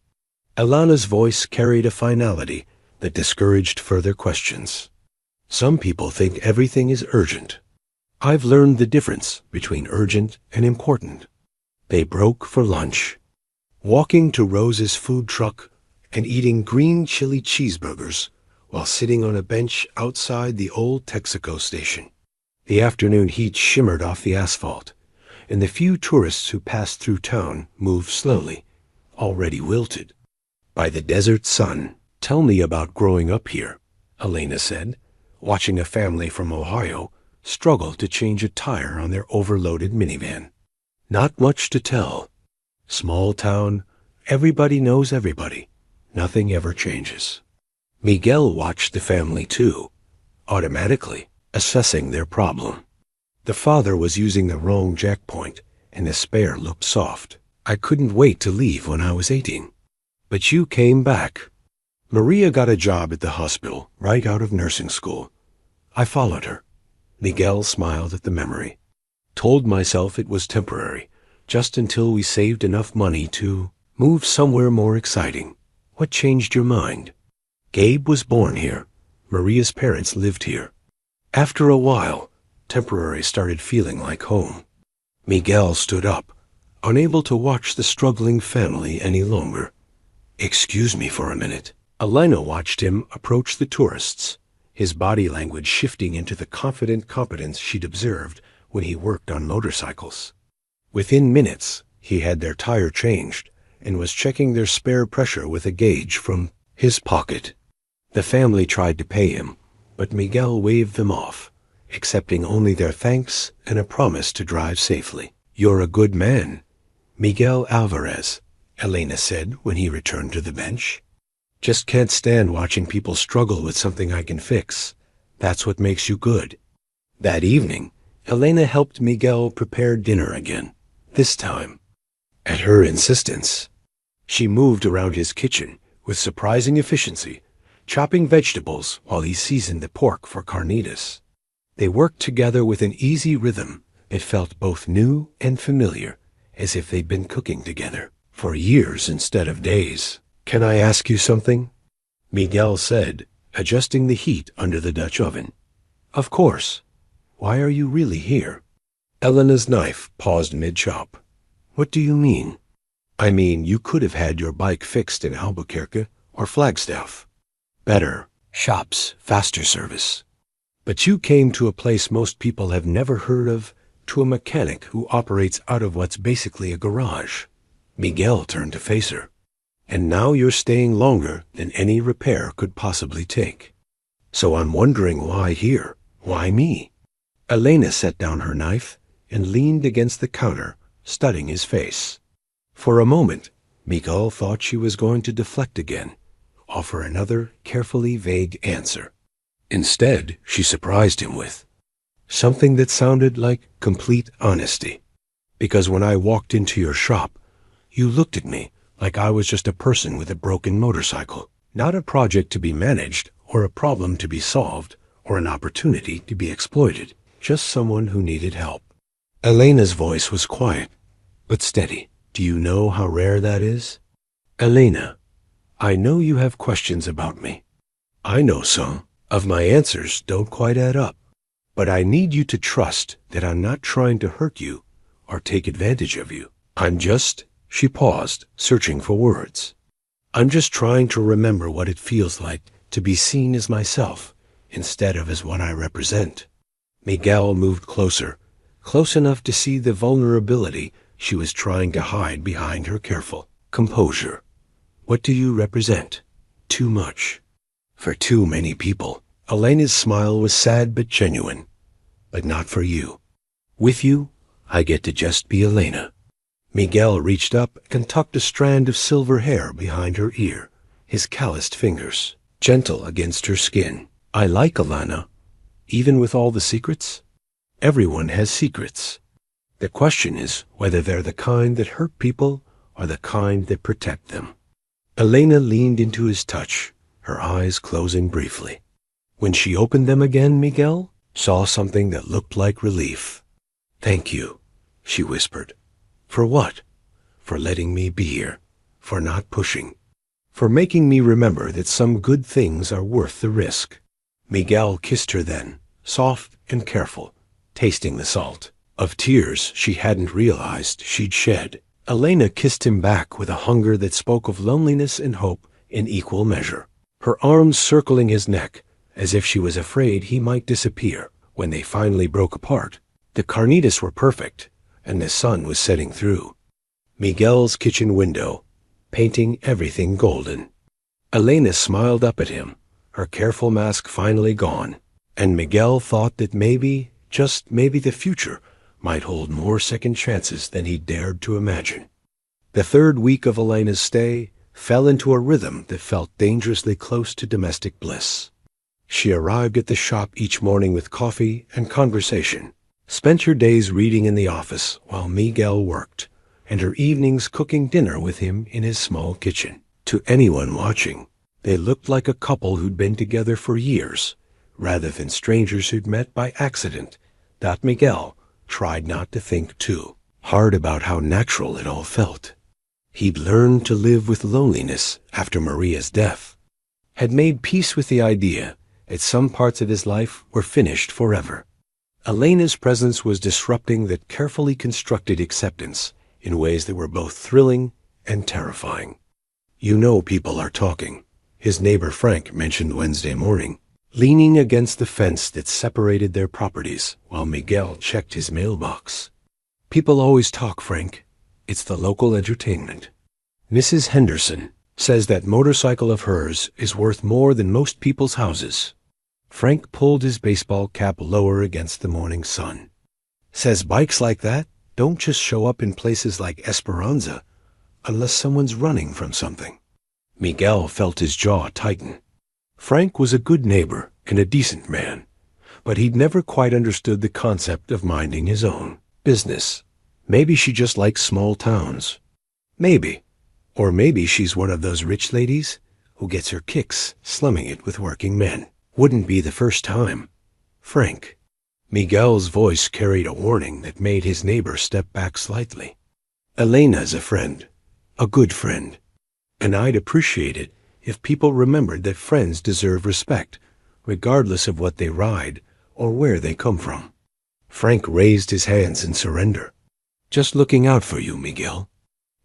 Elena's voice carried a finality that discouraged further questions. Some people think everything is urgent. I've learned the difference between urgent and important. They broke for lunch. Walking to Rose's food truck and eating green chili cheeseburgers while sitting on a bench outside the old Texaco station. The afternoon heat shimmered off the asphalt, and the few tourists who passed through town moved slowly, already wilted. By the desert sun. Tell me about growing up here, Elena said, watching a family from Ohio struggle to change a tire on their overloaded minivan. Not much to tell. Small town, everybody knows everybody. Nothing ever changes. Miguel watched the family too, automatically assessing their problem. The father was using the wrong jack point, and the spare looked soft. I couldn't wait to leave when I was 18. But you came back. Maria got a job at the hospital right out of nursing school. I followed her. Miguel smiled at the memory. Told myself it was temporary, just until we saved enough money to move somewhere more exciting. What changed your mind? Gabe was born here. Maria's parents lived here. After a while, temporary started feeling like home. Miguel stood up, unable to watch the struggling family any longer. Excuse me for a minute. Elena watched him approach the tourists, his body language shifting into the confident competence she'd observed when he worked on motorcycles. Within minutes, he had their tire changed and was checking their spare pressure with a gauge from his pocket. The family tried to pay him, but Miguel waved them off, accepting only their thanks and a promise to drive safely. You're a good man, Miguel Alvarez, Elena said when he returned to the bench. Just can't stand watching people struggle with something I can fix. That's what makes you good. That evening, Elena helped Miguel prepare dinner again, this time at her insistence. She moved around his kitchen with surprising efficiency, chopping vegetables while he seasoned the pork for carnitas. They worked together with an easy rhythm. It felt both new and familiar, as if they'd been cooking together for years instead of days. Can I ask you something? Miguel said, adjusting the heat under the Dutch oven. Of course. Why are you really here? Elena's knife paused mid-chop. What do you mean? I mean, you could have had your bike fixed in Albuquerque or Flagstaff. Better, shops, faster service. But you came to a place most people have never heard of, to a mechanic who operates out of what's basically a garage. Miguel turned to face her. And now you're staying longer than any repair could possibly take. So I'm wondering why here? Why me? Elena set down her knife and leaned against the counter, studying his face. For a moment, Miguel thought she was going to deflect again, offer another carefully vague answer. Instead, she surprised him with something that sounded like complete honesty. Because when I walked into your shop, you looked at me like I was just a person with a broken motorcycle, not a project to be managed or a problem to be solved or an opportunity to be exploited, just someone who needed help. Elena's voice was quiet, but steady. Do you know how rare that is? Elena, I know you have questions about me. I know some of my answers don't quite add up, but I need you to trust that I'm not trying to hurt you or take advantage of you. She paused, searching for words. I'm just trying to remember what it feels like to be seen as myself instead of as what I represent. Miguel moved closer, close enough to see the vulnerability she was trying to hide behind her careful composure. What do you represent? Too much. For too many people. Elena's smile was sad but genuine. But not for you. With you, I get to just be Elena. Miguel reached up and tucked a strand of silver hair behind her ear, his calloused fingers gentle against her skin. I like Elena, even with all the secrets. Everyone has secrets. The question is whether they're the kind that hurt people or the kind that protect them. Elena leaned into his touch, her eyes closing briefly. When she opened them again, Miguel saw something that looked like relief. Thank you, she whispered. For what? For letting me be here, for not pushing, for making me remember that some good things are worth the risk. Miguel kissed her then, soft and careful, tasting the salt of tears she hadn't realized she'd shed. Elena kissed him back with a hunger that spoke of loneliness and hope in equal measure, her arms circling his neck as if she was afraid he might disappear. When they finally broke apart, the carnitas were perfect, and the sun was setting through Miguel's kitchen window, painting everything golden. Elena smiled up at him, her careful mask finally gone, and Miguel thought that maybe, just maybe, the future might hold more second chances than he dared to imagine. The third week of Elena's stay fell into a rhythm that felt dangerously close to domestic bliss. She arrived at the shop each morning with coffee and conversation, spent her days reading in the office while Miguel worked, and her evenings cooking dinner with him in his small kitchen. To anyone watching, they looked like a couple who'd been together for years, rather than strangers who'd met by accident. That Miguel tried not to think too hard about how natural it all felt. He'd learned to live with loneliness after Maria's death, had made peace with the idea that some parts of his life were finished forever. Elena's presence was disrupting that carefully constructed acceptance in ways that were both thrilling and terrifying. You know people are talking, his neighbor Frank mentioned Wednesday morning, leaning against the fence that separated their properties while Miguel checked his mailbox. People always talk, Frank. It's the local entertainment. Mrs. Henderson says that motorcycle of hers is worth more than most people's houses. Frank pulled his baseball cap lower against the morning sun. Says bikes like that don't just show up in places like Esperanza unless someone's running from something. Miguel felt his jaw tighten. Frank was a good neighbor and a decent man, but he'd never quite understood the concept of minding his own business. Maybe she just likes small towns. Maybe. Or maybe she's one of those rich ladies who gets her kicks slumming it with working men. Wouldn't be the first time. Frank. Miguel's voice carried a warning that made his neighbor step back slightly. Elena's a friend. A good friend. And I'd appreciate it if people remembered that friends deserve respect, regardless of what they ride or where they come from. Frank raised his hands in surrender. Just looking out for you, Miguel.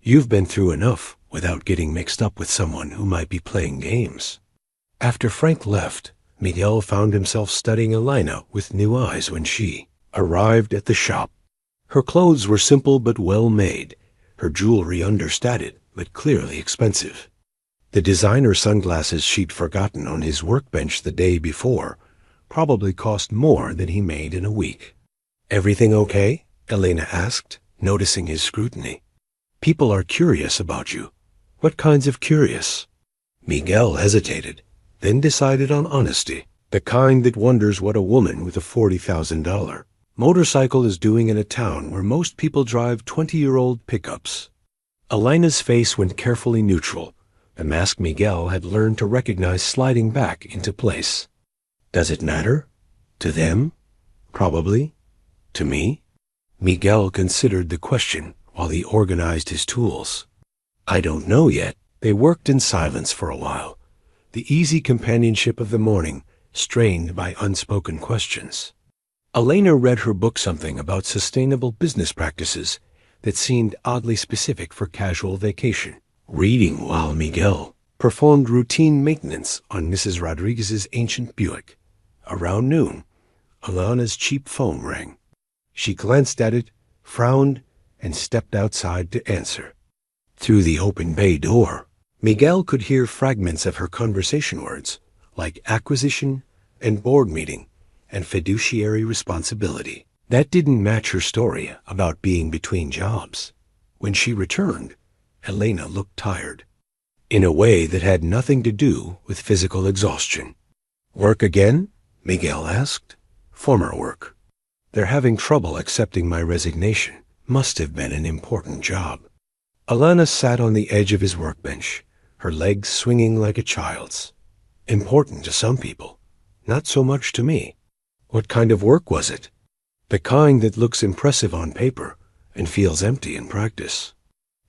You've been through enough without getting mixed up with someone who might be playing games. After Frank left, Miguel found himself studying Elena with new eyes when she arrived at the shop. Her clothes were simple but well made, her jewelry understated but clearly expensive. The designer sunglasses she'd forgotten on his workbench the day before probably cost more than he made in a week. Everything okay? Elena asked, noticing his scrutiny. People are curious about you. What kinds of curious? Miguel hesitated, then decided on honesty, the kind that wonders what a woman with a $40,000 motorcycle is doing in a town where most people drive 20-year-old pickups. Elena's face went carefully neutral, the mask Miguel had learned to recognize sliding back into place. Does it matter? To them? Probably. To me? Miguel considered the question while he organized his tools. I don't know yet. They worked in silence for a while, the easy companionship of the morning strained by unspoken questions. Elena read her book something about sustainable business practices that seemed oddly specific for casual vacation. Reading while Miguel performed routine maintenance on Mrs. Rodriguez's ancient Buick. Around noon, Elena's cheap phone rang. She glanced at it, frowned, and stepped outside to answer. Through the open bay door, Miguel could hear fragments of her conversation words, like acquisition and board meeting and fiduciary responsibility. That didn't match her story about being between jobs. When she returned, Elena looked tired, in a way that had nothing to do with physical exhaustion. "Work again?" Miguel asked. "Former work. They're having trouble accepting my resignation. Must have been an important job." Alana sat on the edge of his workbench, her legs swinging like a child's. "Important to some people, not so much to me." "What kind of work was it?" "The kind that looks impressive on paper and feels empty in practice."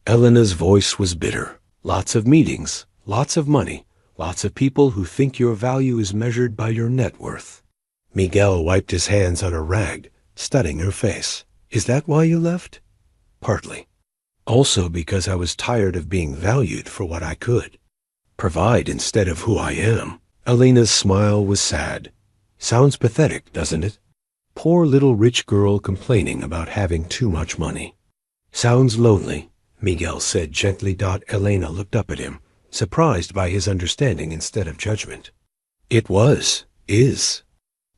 Elena's voice was bitter. "Lots of meetings, lots of money, lots of people who think your value is measured by your net worth." Miguel wiped his hands on a rag, studying her face. "Is that why you left?" "Partly. Also because I was tired of being valued for what I could provide instead of who I am." Elena's smile was sad. "Sounds pathetic, doesn't it? Poor little rich girl complaining about having too much money." "Sounds lonely," Miguel said gently. Elena looked up at him, surprised by his understanding instead of judgment. "It is.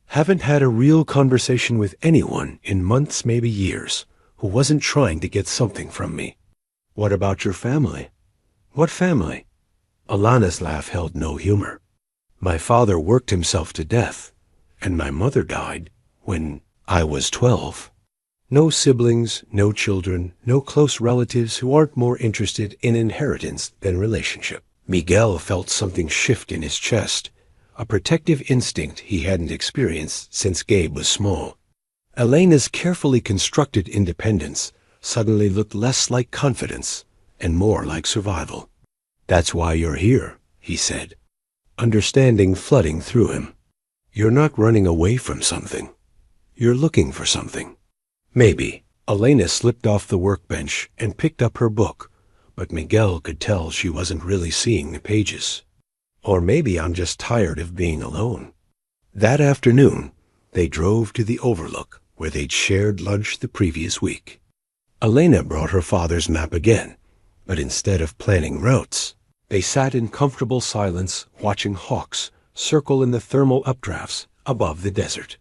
Haven't had a real conversation with anyone in months, maybe years, who wasn't trying to get something from me." "What about your family?" "What family?" Alana's laugh held no humor. "My father worked himself to death, and my mother died when I was 12. No siblings, no children, no close relatives who aren't more interested in inheritance than relationship." Miguel felt something shift in his chest, a protective instinct he hadn't experienced since Gabe was small. Elena's carefully constructed independence suddenly looked less like confidence and more like survival. "That's why you're here," he said, understanding flooding through him. "You're not running away from something. You're looking for something." Maybe. Elena slipped off the workbench and picked up her book, but Miguel could tell she wasn't really seeing the pages. "Or maybe I'm just tired of being alone." That afternoon, they drove to the Overlook where they'd shared lunch the previous week. Elena brought her father's map again, but instead of planning routes, they sat in comfortable silence watching hawks circle in the thermal updrafts above the desert.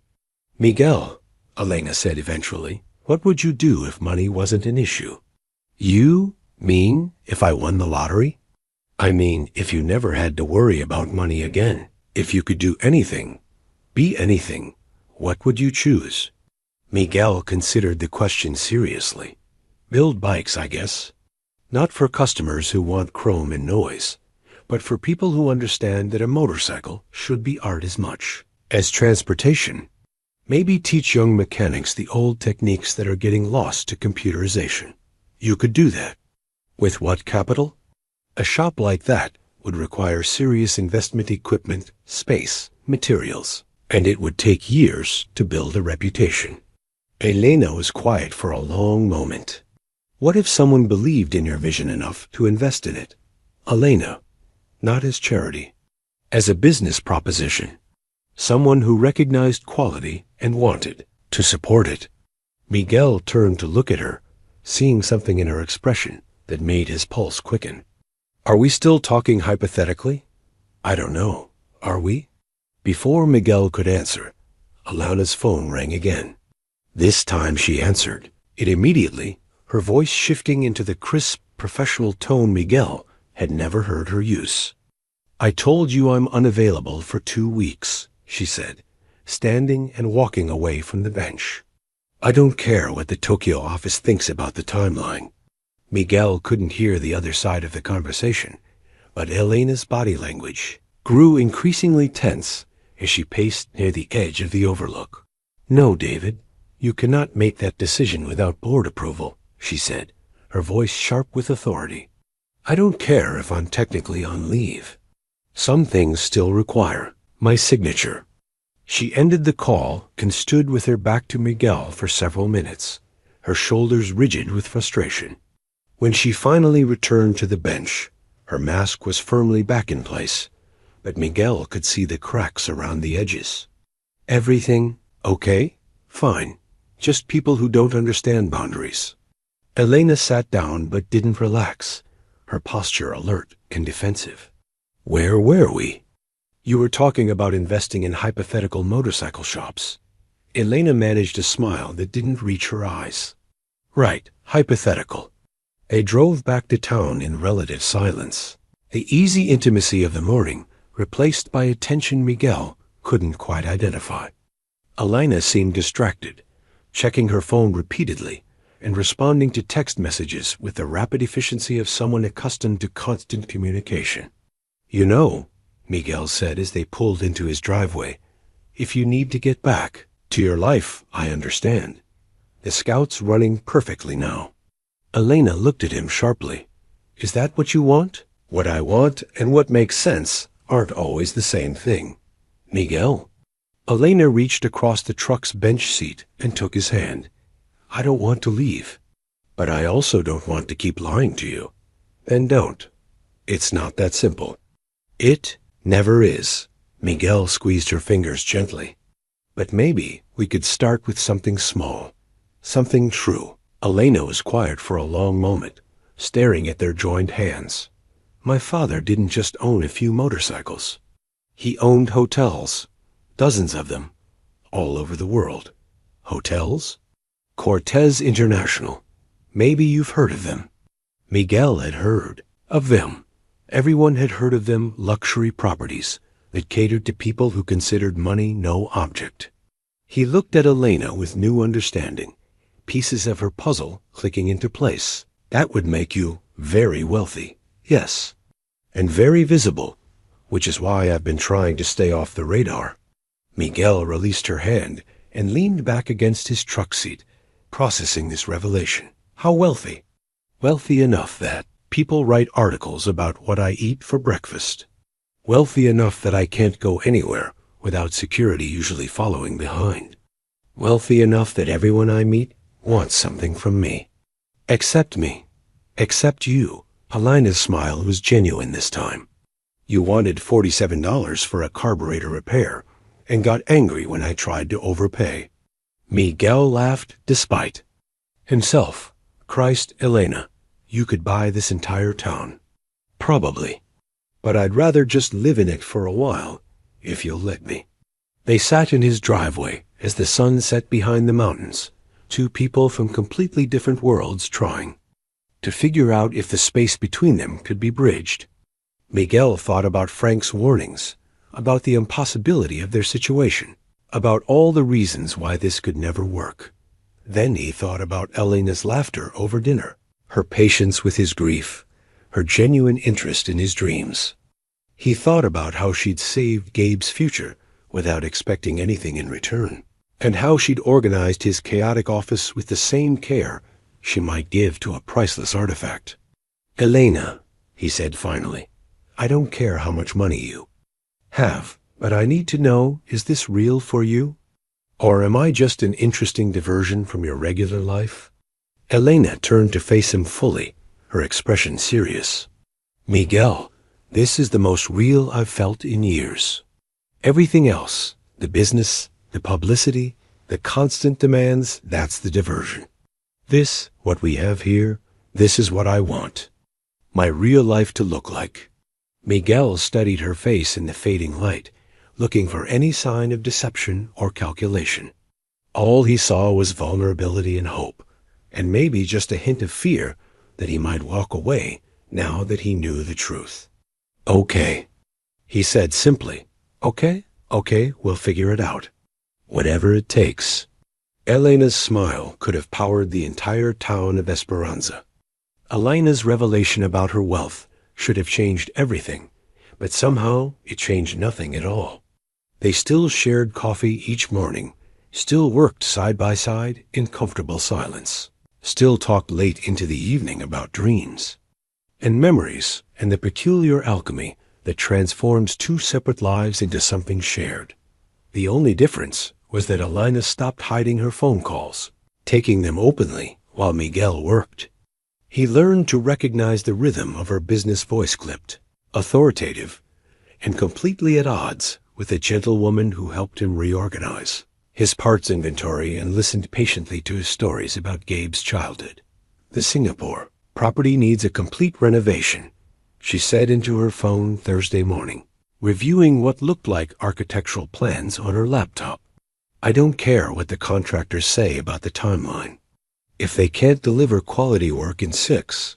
"Miguel," Elena said eventually, "what would you do if money wasn't an issue?" "You mean if I won the lottery?" "I mean if you never had to worry about money again. If you could do anything, be anything, what would you choose?" Miguel considered the question seriously. "Build bikes, I guess. Not for customers who want chrome and noise, but for people who understand that a motorcycle should be art as much as transportation. Maybe teach young mechanics the old techniques that are getting lost to computerization." "You could do that." "With what capital?" "A shop like that would require serious investment equipment, space, materials, and it would take years to build a reputation." Elena was quiet for a long moment. "What if someone believed in your vision enough to invest in it?" "Elena, not as charity, as a business proposition. Someone who recognized quality and wanted to support it." Miguel turned to look at her, seeing something in her expression that made his pulse quicken. "Are we still talking hypothetically?" "I don't know. Are we?" Before Miguel could answer, Alana's phone rang again. This time she answered it immediately, her voice shifting into the crisp, professional tone Miguel had never heard her use. "I told you I'm unavailable for 2 weeks, she said, standing and walking away from the bench. "I don't care what the Tokyo office thinks about the timeline." Miguel couldn't hear the other side of the conversation, but Elena's body language grew increasingly tense as she paced near the edge of the Overlook. "No, David, you cannot make that decision without board approval," she said, her voice sharp with authority. "I don't care if I'm technically on leave. Some things still require my signature." She ended the call and stood with her back to Miguel for several minutes, her shoulders rigid with frustration. When she finally returned to the bench, her mask was firmly back in place, but Miguel could see the cracks around the edges. "Everything okay?" "Fine. Just people who don't understand boundaries." Elena sat down but didn't relax, her posture alert and defensive. "Where were we?" "You were talking about investing in hypothetical motorcycle shops." Elena managed a smile that didn't reach her eyes. Right, hypothetical. They drove back to town in relative silence. The easy intimacy of the morning replaced by a tension Miguel couldn't quite identify. Elena seemed distracted, checking her phone repeatedly and responding to text messages with the rapid efficiency of someone accustomed to constant communication. "You know," Miguel said as they pulled into his driveway, "if you need to get back to your life, I understand. The Scout's running perfectly now." Elena looked at him sharply. "Is that what you want?" "What I want and what makes sense aren't always the same thing, Miguel." Elena reached across the truck's bench seat and took his hand. "I don't want to leave, but I also don't want to keep lying to you." "Then don't. It's not that simple." "It never is." Miguel squeezed her fingers gently. "But maybe we could start with something small, something true." Elena was quiet for a long moment, staring at their joined hands. "My father didn't just own a few motorcycles. He owned hotels, dozens of them, all over the world." "Hotels?" "Cortez International. Maybe you've heard of them." Miguel had heard of them. Everyone had heard of them, luxury properties that catered to people who considered money no object. He looked at Elena with new understanding, pieces of her puzzle clicking into place. "That would make you very wealthy, yes, and very visible, which is why I've been trying to stay off the radar." Miguel released her hand and leaned back against his truck seat, processing this revelation. "How wealthy?" "Wealthy enough that people write articles about what I eat for breakfast. Wealthy enough that I can't go anywhere without security usually following behind. Wealthy enough that everyone I meet wants something from me. Except me. Except you." Elena's smile was genuine this time. "You wanted $47 for a carburetor repair and got angry when I tried to overpay." Miguel laughed despite himself. "Christ, Elena, you could buy this entire town." "Probably. But I'd rather just live in it for a while, if you'll let me." They sat in his driveway as the sun set behind the mountains, two people from completely different worlds trying to figure out if the space between them could be bridged. Miguel thought about Frank's warnings, about the impossibility of their situation, about all the reasons why this could never work. Then he thought about Elena's laughter over dinner, her patience with his grief, her genuine interest in his dreams. He thought about how she'd saved Gabe's future without expecting anything in return, and how she'd organized his chaotic office with the same care she might give to a priceless artifact. "Elena," he said finally, "I don't care how much money you have, but I need to know, is this real for you? Or am I just an interesting diversion from your regular life?" Elena turned to face him fully, her expression serious. "Miguel, this is the most real I've felt in years. Everything else, the business, the publicity, the constant demands, that's the diversion. This, what we have here, this is what I want my real life to look like." Miguel studied her face in the fading light, looking for any sign of deception or calculation. All he saw was vulnerability and hope, and maybe just a hint of fear that he might walk away now that he knew the truth. "Okay," he said simply. "Okay, we'll figure it out. Whatever it takes." Elena's smile could have powered the entire town of Esperanza. Elena's revelation about her wealth should have changed everything, but somehow it changed nothing at all. They still shared coffee each morning, still worked side by side in comfortable silence, still talked late into the evening about dreams and memories and the peculiar alchemy that transforms two separate lives into something shared. The only difference was that Elena stopped hiding her phone calls, taking them openly while Miguel worked. He learned to recognize the rhythm of her business voice, clipped, authoritative, and completely at odds with the gentle woman who helped him reorganize his parts inventory and listened patiently to his stories about Gabe's childhood. "The Singapore property needs a complete renovation," she said into her phone Thursday morning, reviewing what looked like architectural plans on her laptop. I don't care what the contractors say about the timeline. If they can't deliver quality work in 6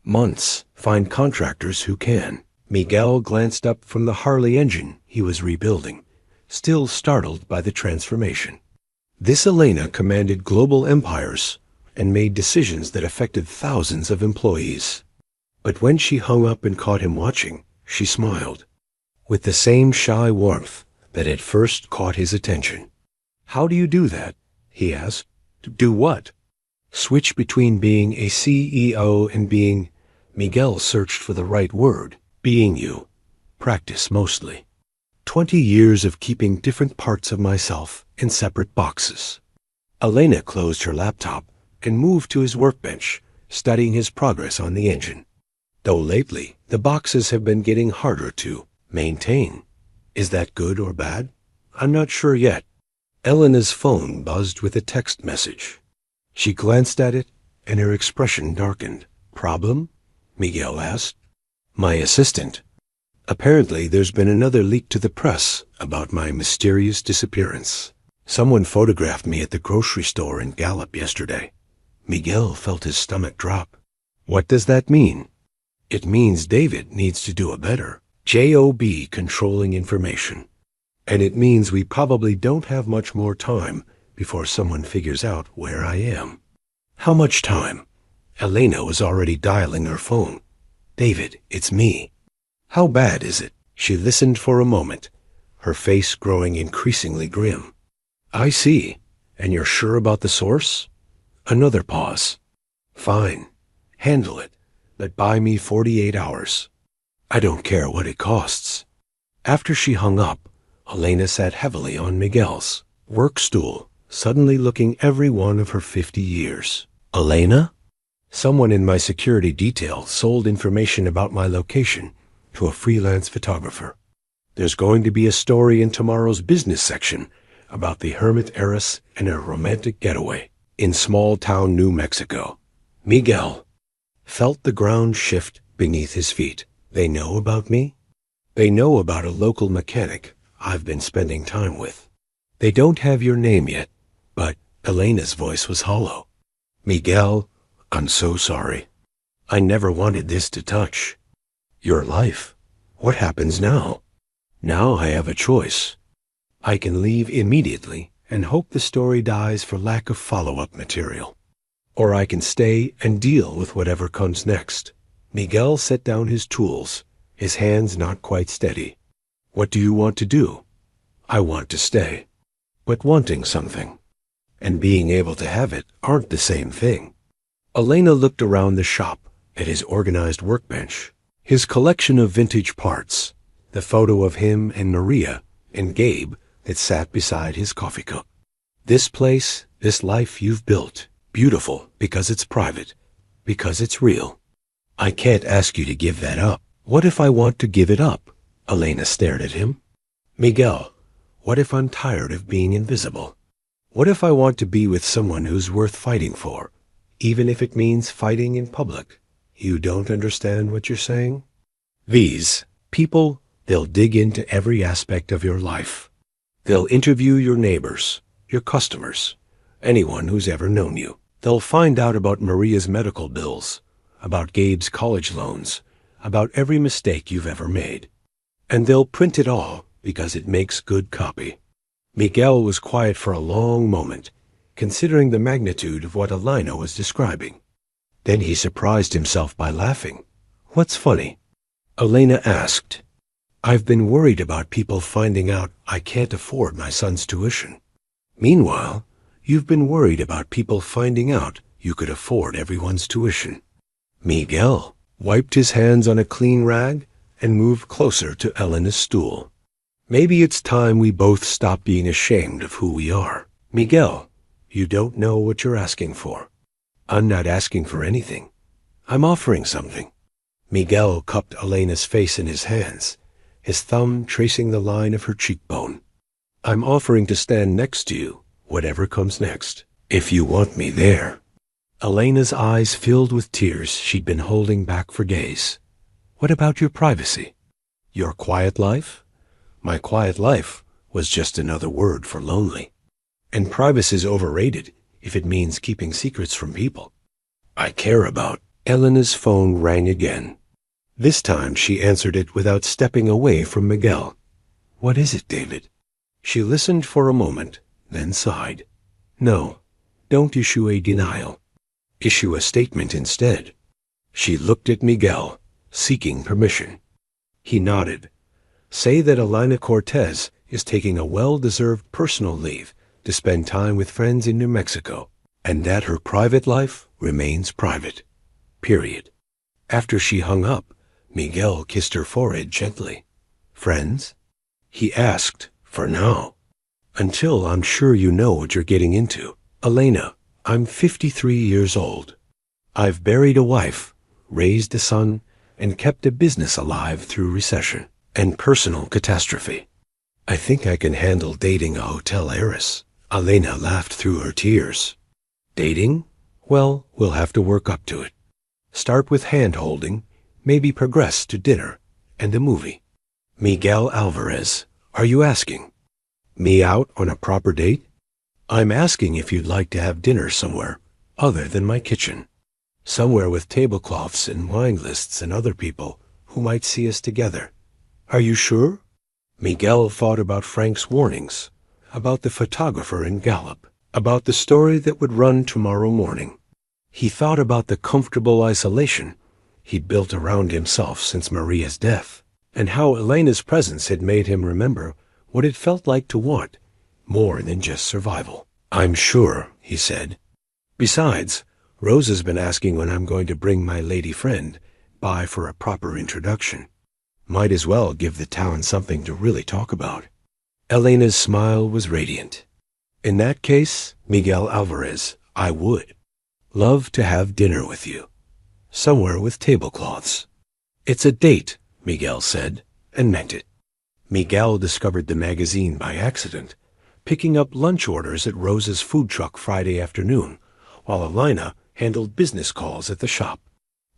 months, find contractors who can. Miguel glanced up from the Harley engine he was rebuilding, still startled by the transformation. This Elena commanded global empires and made decisions that affected thousands of employees. But when she hung up and caught him watching, she smiled, with the same shy warmth that had first caught his attention. "How do you do that?" he asked. "Do what?" "Switch between being a CEO and being—" Miguel searched for the right word. "Being you. Practice mostly. 20 years of keeping different parts of myself in separate boxes." Elena closed her laptop and moved to his workbench, studying his progress on the engine. Though lately, the boxes have been getting harder to maintain. Is that good or bad? I'm not sure yet. Elena's phone buzzed with a text message. She glanced at it, and her expression darkened. "Problem?" Miguel asked. "My assistant. Apparently there's been another leak to the press about my mysterious disappearance. Someone photographed me at the grocery store in Gallup yesterday." Miguel felt his stomach drop. "What does that mean?" "It means David needs to do a better job controlling information. And it means we probably don't have much more time before someone figures out where I am." "How much time?" Elena was already dialing her phone. "David, it's me." "How bad is it?" She listened for a moment, her face growing increasingly grim. "I see. And you're sure about the source?" Another pause. "Fine. Handle it. But buy me 48 hours. I don't care what it costs." After she hung up, Elena sat heavily on Miguel's work stool, suddenly looking every one of her 50 years. "Elena? Someone in my security detail sold information about my location to a freelance photographer. There's going to be a story in tomorrow's business section about the hermit heiress and her romantic getaway in small-town New Mexico." Miguel felt the ground shift beneath his feet. "They know about me? They know about a local mechanic I've been spending time with. They don't have your name yet, but—" Elena's voice was hollow. "Miguel, I'm so sorry. I never wanted this to touch your life. What happens now?" "Now I have a choice. I can leave immediately and hope the story dies for lack of follow-up material. Or I can stay and deal with whatever comes next." Miguel set down his tools, his hands not quite steady. "What do you want to do?" "I want to stay. But wanting something and being able to have it aren't the same thing." Elena looked around the shop at his organized workbench, his collection of vintage parts, the photo of him and Maria and Gabe that sat beside his coffee cup. "This place, this life you've built, beautiful because it's private, because it's real. I can't ask you to give that up." "What if I want to give it up?" Elena stared at him. "Miguel, what if I'm tired of being invisible? What if I want to be with someone who's worth fighting for, even if it means fighting in public?" "You don't understand what you're saying?" "These people, they'll dig into every aspect of your life. They'll interview your neighbors, your customers, anyone who's ever known you. They'll find out about Maria's medical bills, about Gabe's college loans, about every mistake you've ever made. And they'll print it all because it makes good copy." Miguel was quiet for a long moment, considering the magnitude of what Elena was describing. Then he surprised himself by laughing. "What's funny?" Elena asked. "I've been worried about people finding out I can't afford my son's tuition. Meanwhile, you've been worried about people finding out you could afford everyone's tuition." Miguel wiped his hands on a clean rag and moved closer to Elena's stool. "Maybe it's time we both stop being ashamed of who we are." "Miguel, you don't know what you're asking for." "I'm not asking for anything. I'm offering something." Miguel cupped Elena's face in his hands, his thumb tracing the line of her cheekbone. "I'm offering to stand next to you, whatever comes next, if you want me there." Elena's eyes filled with tears she'd been holding back for days. "What about your privacy? Your quiet life?" "My quiet life was just another word for lonely." And privacy's overrated if it means keeping secrets from people I care about. Elena's phone rang again. This time she answered it without stepping away from Miguel. What is it, David? She listened for a moment, then sighed. No, don't issue a denial. Issue a statement instead. She looked at Miguel, seeking permission. He nodded. Say that Elena Cortez is taking a well-deserved personal leave to spend time with friends in New Mexico, and that her private life remains private. Period. After she hung up, Miguel kissed her forehead gently. Friends? He asked, for now. Until I'm sure you know what you're getting into. Elena, I'm 53 years old. I've buried a wife, raised a son, and kept a business alive through recession and personal catastrophe. I think I can handle dating a hotel heiress. Elena laughed through her tears. Dating? Well, we'll have to work up to it. Start with hand-holding, maybe progress to dinner and a movie. Miguel Alvarez, are you asking? Me out on a proper date? I'm asking if you'd like to have dinner somewhere other than my kitchen. Somewhere with tablecloths and wine lists and other people who might see us together. Are you sure? Miguel thought about Frank's warnings, about the photographer in Gallup, about the story that would run tomorrow morning. He thought about the comfortable isolation he'd built around himself since Maria's death, and how Elena's presence had made him remember what it felt like to want more than just survival. I'm sure, he said. Besides, Rose has been asking when I'm going to bring my lady friend by for a proper introduction. Might as well give the town something to really talk about. Elena's smile was radiant. In that case, Miguel Alvarez, I would love to have dinner with you. Somewhere with tablecloths. It's a date, Miguel said, and meant it. Miguel discovered the magazine by accident, picking up lunch orders at Rose's food truck Friday afternoon, while Elena handled business calls at the shop.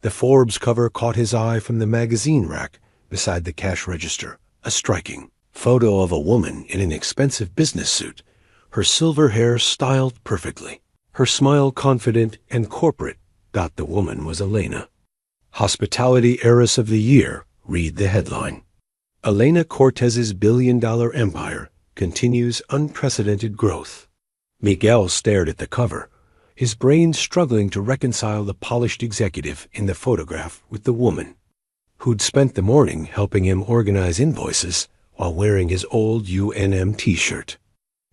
The Forbes cover caught his eye from the magazine rack beside the cash register, a striking photo of a woman in an expensive business suit, her silver hair styled perfectly, her smile confident and corporate. The woman was Elena. Hospitality Heiress of the Year, read the headline. Elena Cortez's billion-dollar empire continues unprecedented growth. Miguel stared at the cover, his brain struggling to reconcile the polished executive in the photograph with the woman, who'd spent the morning helping him organize invoices while wearing his old UNM t-shirt.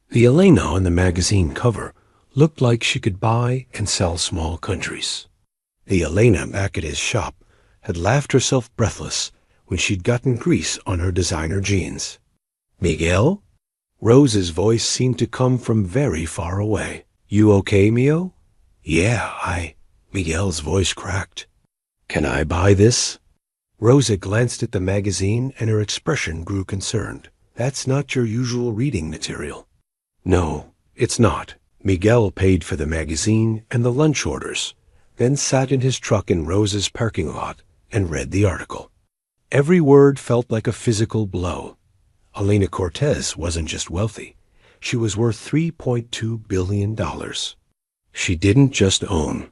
The Elena on the magazine cover looked like she could buy and sell small countries. The Elena back at his shop had laughed herself breathless when she'd gotten grease on her designer jeans. Miguel? Rose's voice seemed to come from very far away. You okay, Mio? Yeah, Miguel's voice cracked. Can I buy this? Rosa glanced at the magazine and her expression grew concerned. That's not your usual reading material. No, it's not. Miguel paid for the magazine and the lunch orders, then sat in his truck in Rosa's parking lot and read the article. Every word felt like a physical blow. Elena Cortez wasn't just wealthy. She was worth $3.2 billion. She didn't just own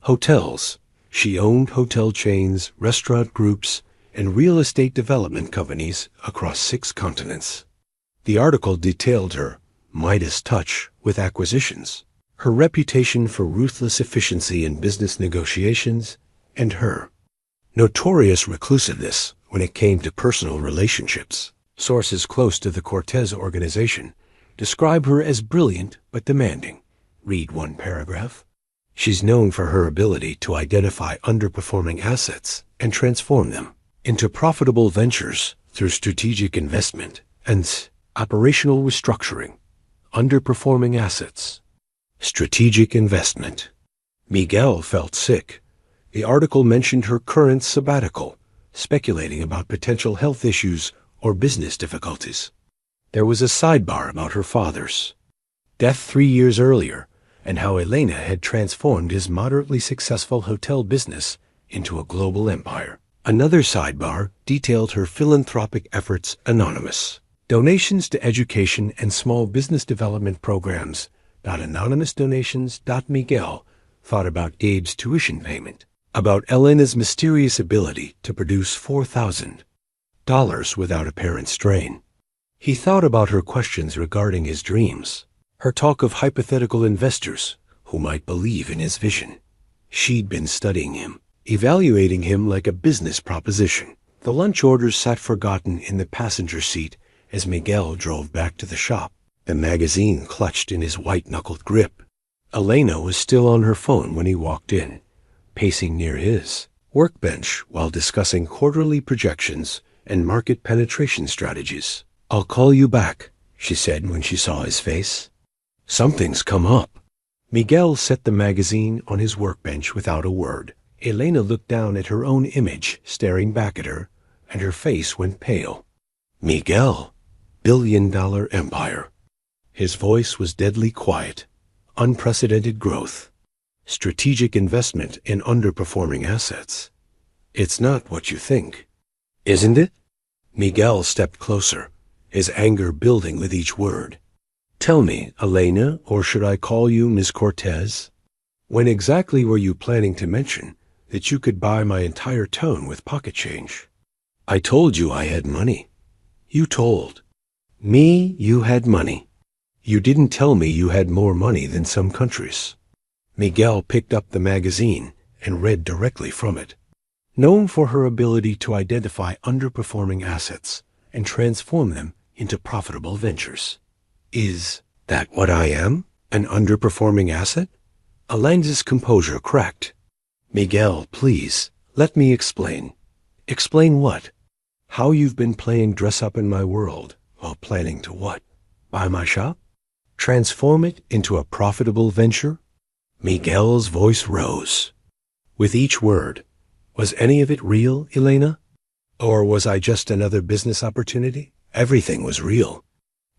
hotels. She owned hotel chains, restaurant groups, and real estate development companies across 6 continents. The article detailed her Midas touch with acquisitions, her reputation for ruthless efficiency in business negotiations, and her notorious reclusiveness when it came to personal relationships. Sources close to the Cortez organization describe her as brilliant but demanding. Read one paragraph. She's known for her ability to identify underperforming assets and transform them into profitable ventures through strategic investment and operational restructuring. Underperforming assets. Strategic investment. Miguel felt sick. The article mentioned her current sabbatical, speculating about potential health issues or business difficulties. There was a sidebar about her father's death 3 years earlier and how Elena had transformed his moderately successful hotel business into a global empire. Another sidebar detailed her philanthropic efforts anonymous. Donations to education and small business development programs. Anonymous donations. Miguel thought about Gabe's tuition payment, about Elena's mysterious ability to produce $4,000 without apparent strain. He thought about her questions regarding his dreams, her talk of hypothetical investors who might believe in his vision. She'd been studying him, evaluating him like a business proposition. The lunch orders sat forgotten in the passenger seat as Miguel drove back to the shop, the magazine clutched in his white-knuckled grip. Elena was still on her phone when he walked in, pacing near his workbench while discussing quarterly projections and market penetration strategies. "I'll call you back," she said when she saw his face. "Something's come up." Miguel set the magazine on his workbench without a word. Elena looked down at her own image staring back at her, and her face went pale. "Miguel, billion-dollar empire." His voice was deadly quiet. Unprecedented growth. Strategic investment in underperforming assets. "It's not what you think." "Isn't it?" Miguel stepped closer, his anger building with each word. "Tell me, Elena, or should I call you Miss Cortez? When exactly were you planning to mention that you could buy my entire town with pocket change?" "I told you I had money." "You told me you had money. You didn't tell me you had more money than some countries." Miguel picked up the magazine and read directly from it. Known for her ability to identify underperforming assets and transform them into profitable ventures. "Is that what I am? An underperforming asset?" Elena's composure cracked. "Miguel, please, let me explain." "Explain what?" "How you've been playing dress-up in my world while planning to what? Buy my shop? Transform it into a profitable venture?" Miguel's voice rose. With each word, "Was any of it real, Elena? Or was I just another business opportunity?" Everything was real.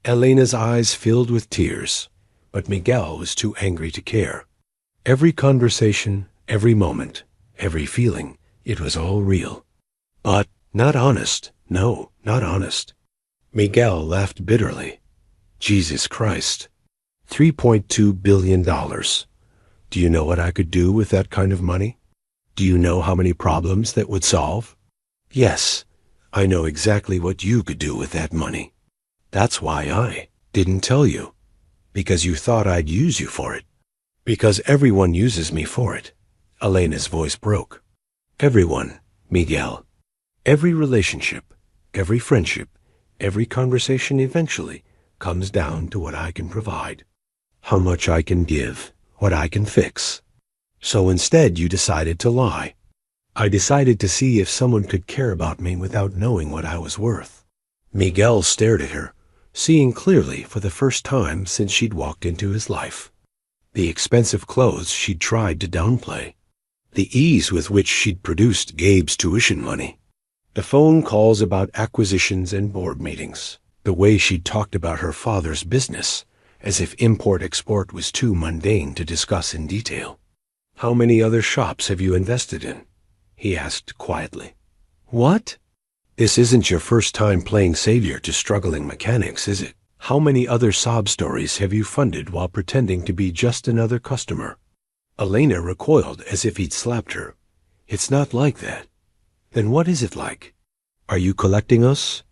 Elena's eyes filled with tears, but Miguel was too angry to care. Every conversation, every moment, every feeling, it was all real. But not honest. No, not honest. Miguel laughed bitterly. Jesus Christ. $3.2 billion. Do you know what I could do with that kind of money? Do you know how many problems that would solve? Yes, I know exactly what you could do with that money. That's why I didn't tell you. Because you thought I'd use you for it. Because everyone uses me for it. Elena's voice broke. Everyone, Miguel. Every relationship, every friendship, every conversation eventually comes down to what I can provide. How much I can give, what I can fix. So instead you decided to lie. I decided to see if someone could care about me without knowing what I was worth. Miguel stared at her, seeing clearly for the first time since she'd walked into his life. The expensive clothes she'd tried to downplay. The ease with which she'd produced Gabe's tuition money. The phone calls about acquisitions and board meetings. The way she'd talked about her father's business, as if import-export was too mundane to discuss in detail. "How many other shops have you invested in?" he asked quietly. "What? This isn't your first time playing savior to struggling mechanics, is it? How many other sob stories have you funded while pretending to be just another customer?" Elena recoiled as if he'd slapped her. "It's not like that." "Then what is it like? Are you collecting us?"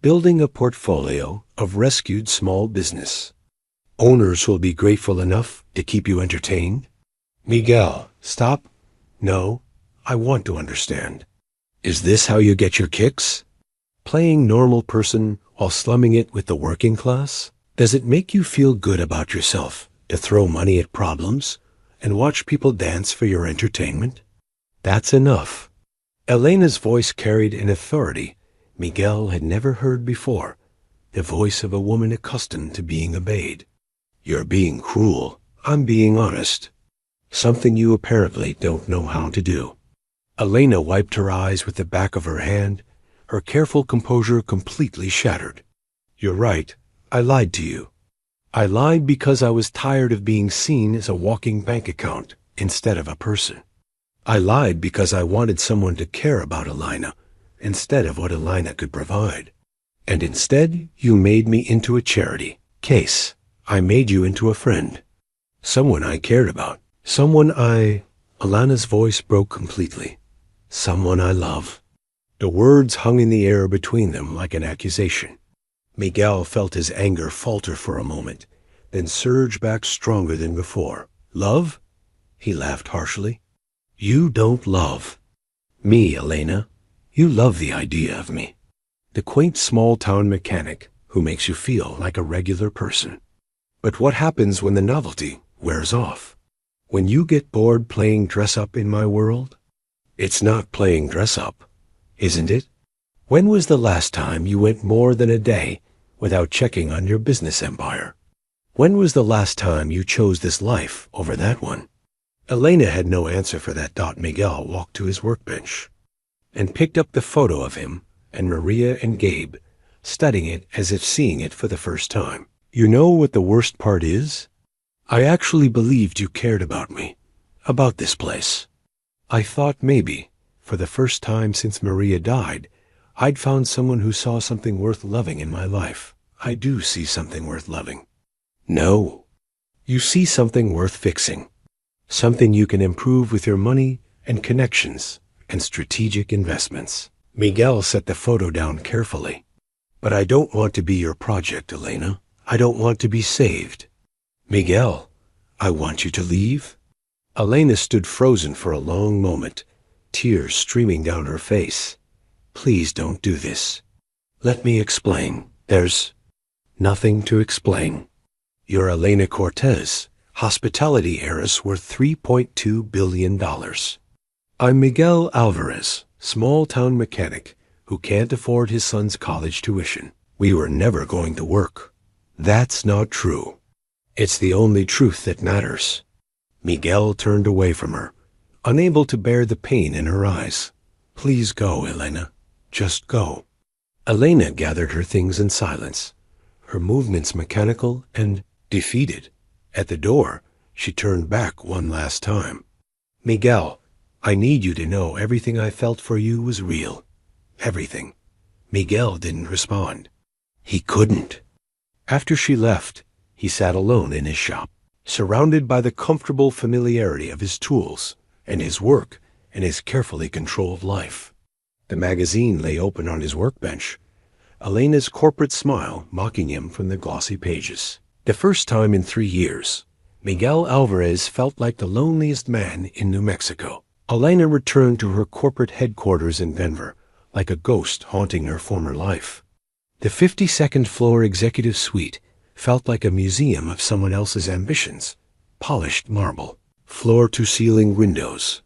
"Building a portfolio of rescued small business. Owners who'll be grateful enough to keep you entertained." "Miguel, stop. No, I want to understand. Is this how you get your kicks? Playing normal person while slumming it with the working class? Does it make you feel good about yourself to throw money at problems and watch people dance for your entertainment? That's enough." Elena's voice carried an authority Miguel had never heard before, the voice of a woman accustomed to being obeyed. "You're being cruel. I'm being honest. Something you apparently don't know how to do." Elena wiped her eyes with the back of her hand, her careful composure completely shattered. "You're right. I lied to you. I lied because I was tired of being seen as a walking bank account instead of a person. I lied because I wanted someone to care about Elena instead of what Elena could provide. And instead, you made me into a charity case. I made you into a friend. Someone I cared about. Alana's voice broke completely. Someone I love. The words hung in the air between them like an accusation. Miguel felt his anger falter for a moment, then surge back stronger than before. Love? He laughed harshly. You don't love me, Elena. You love the idea of me. The quaint small-town mechanic who makes you feel like a regular person. But what happens when the novelty wears off? When you get bored playing dress-up in my world? It's not playing dress-up, isn't it? When was the last time you went more than a day without checking on your business empire? When was the last time you chose this life over that one? Elena had no answer for that. Miguel walked to his workbench and picked up the photo of him and Maria and Gabe, studying it as if seeing it for the first time. You know what the worst part is? I actually believed you cared about me, about this place. I thought maybe, for the first time since Maria died, I'd found someone who saw something worth loving in my life. I do see something worth loving. No. You see something worth fixing. Something you can improve with your money and connections and strategic investments. Miguel set the photo down carefully. But I don't want to be your project, Elena. I don't want to be saved. Miguel, I want you to leave. Elena stood frozen for a long moment, tears streaming down her face. Please don't do this. Let me explain. There's nothing to explain. You're Elena Cortez, hospitality heiress worth $3.2 billion. I'm Miguel Alvarez, small-town mechanic who can't afford his son's college tuition. We were never going to work. That's not true. It's the only truth that matters. Miguel turned away from her, unable to bear the pain in her eyes. Please go, Elena. Just go. Elena gathered her things in silence, her movements mechanical and defeated. At the door, she turned back one last time. Miguel, I need you to know everything I felt for you was real. Everything. Miguel didn't respond. He couldn't. After she left, he sat alone in his shop, surrounded by the comfortable familiarity of his tools and his work and his carefully controlled life. The magazine lay open on his workbench, Elena's corporate smile mocking him from the glossy pages. The first time in 3 years, Miguel Alvarez felt like the loneliest man in New Mexico. Elena returned to her corporate headquarters in Denver, like a ghost haunting her former life. The 52nd floor executive suite felt like a museum of someone else's ambitions, polished marble, floor-to-ceiling windows,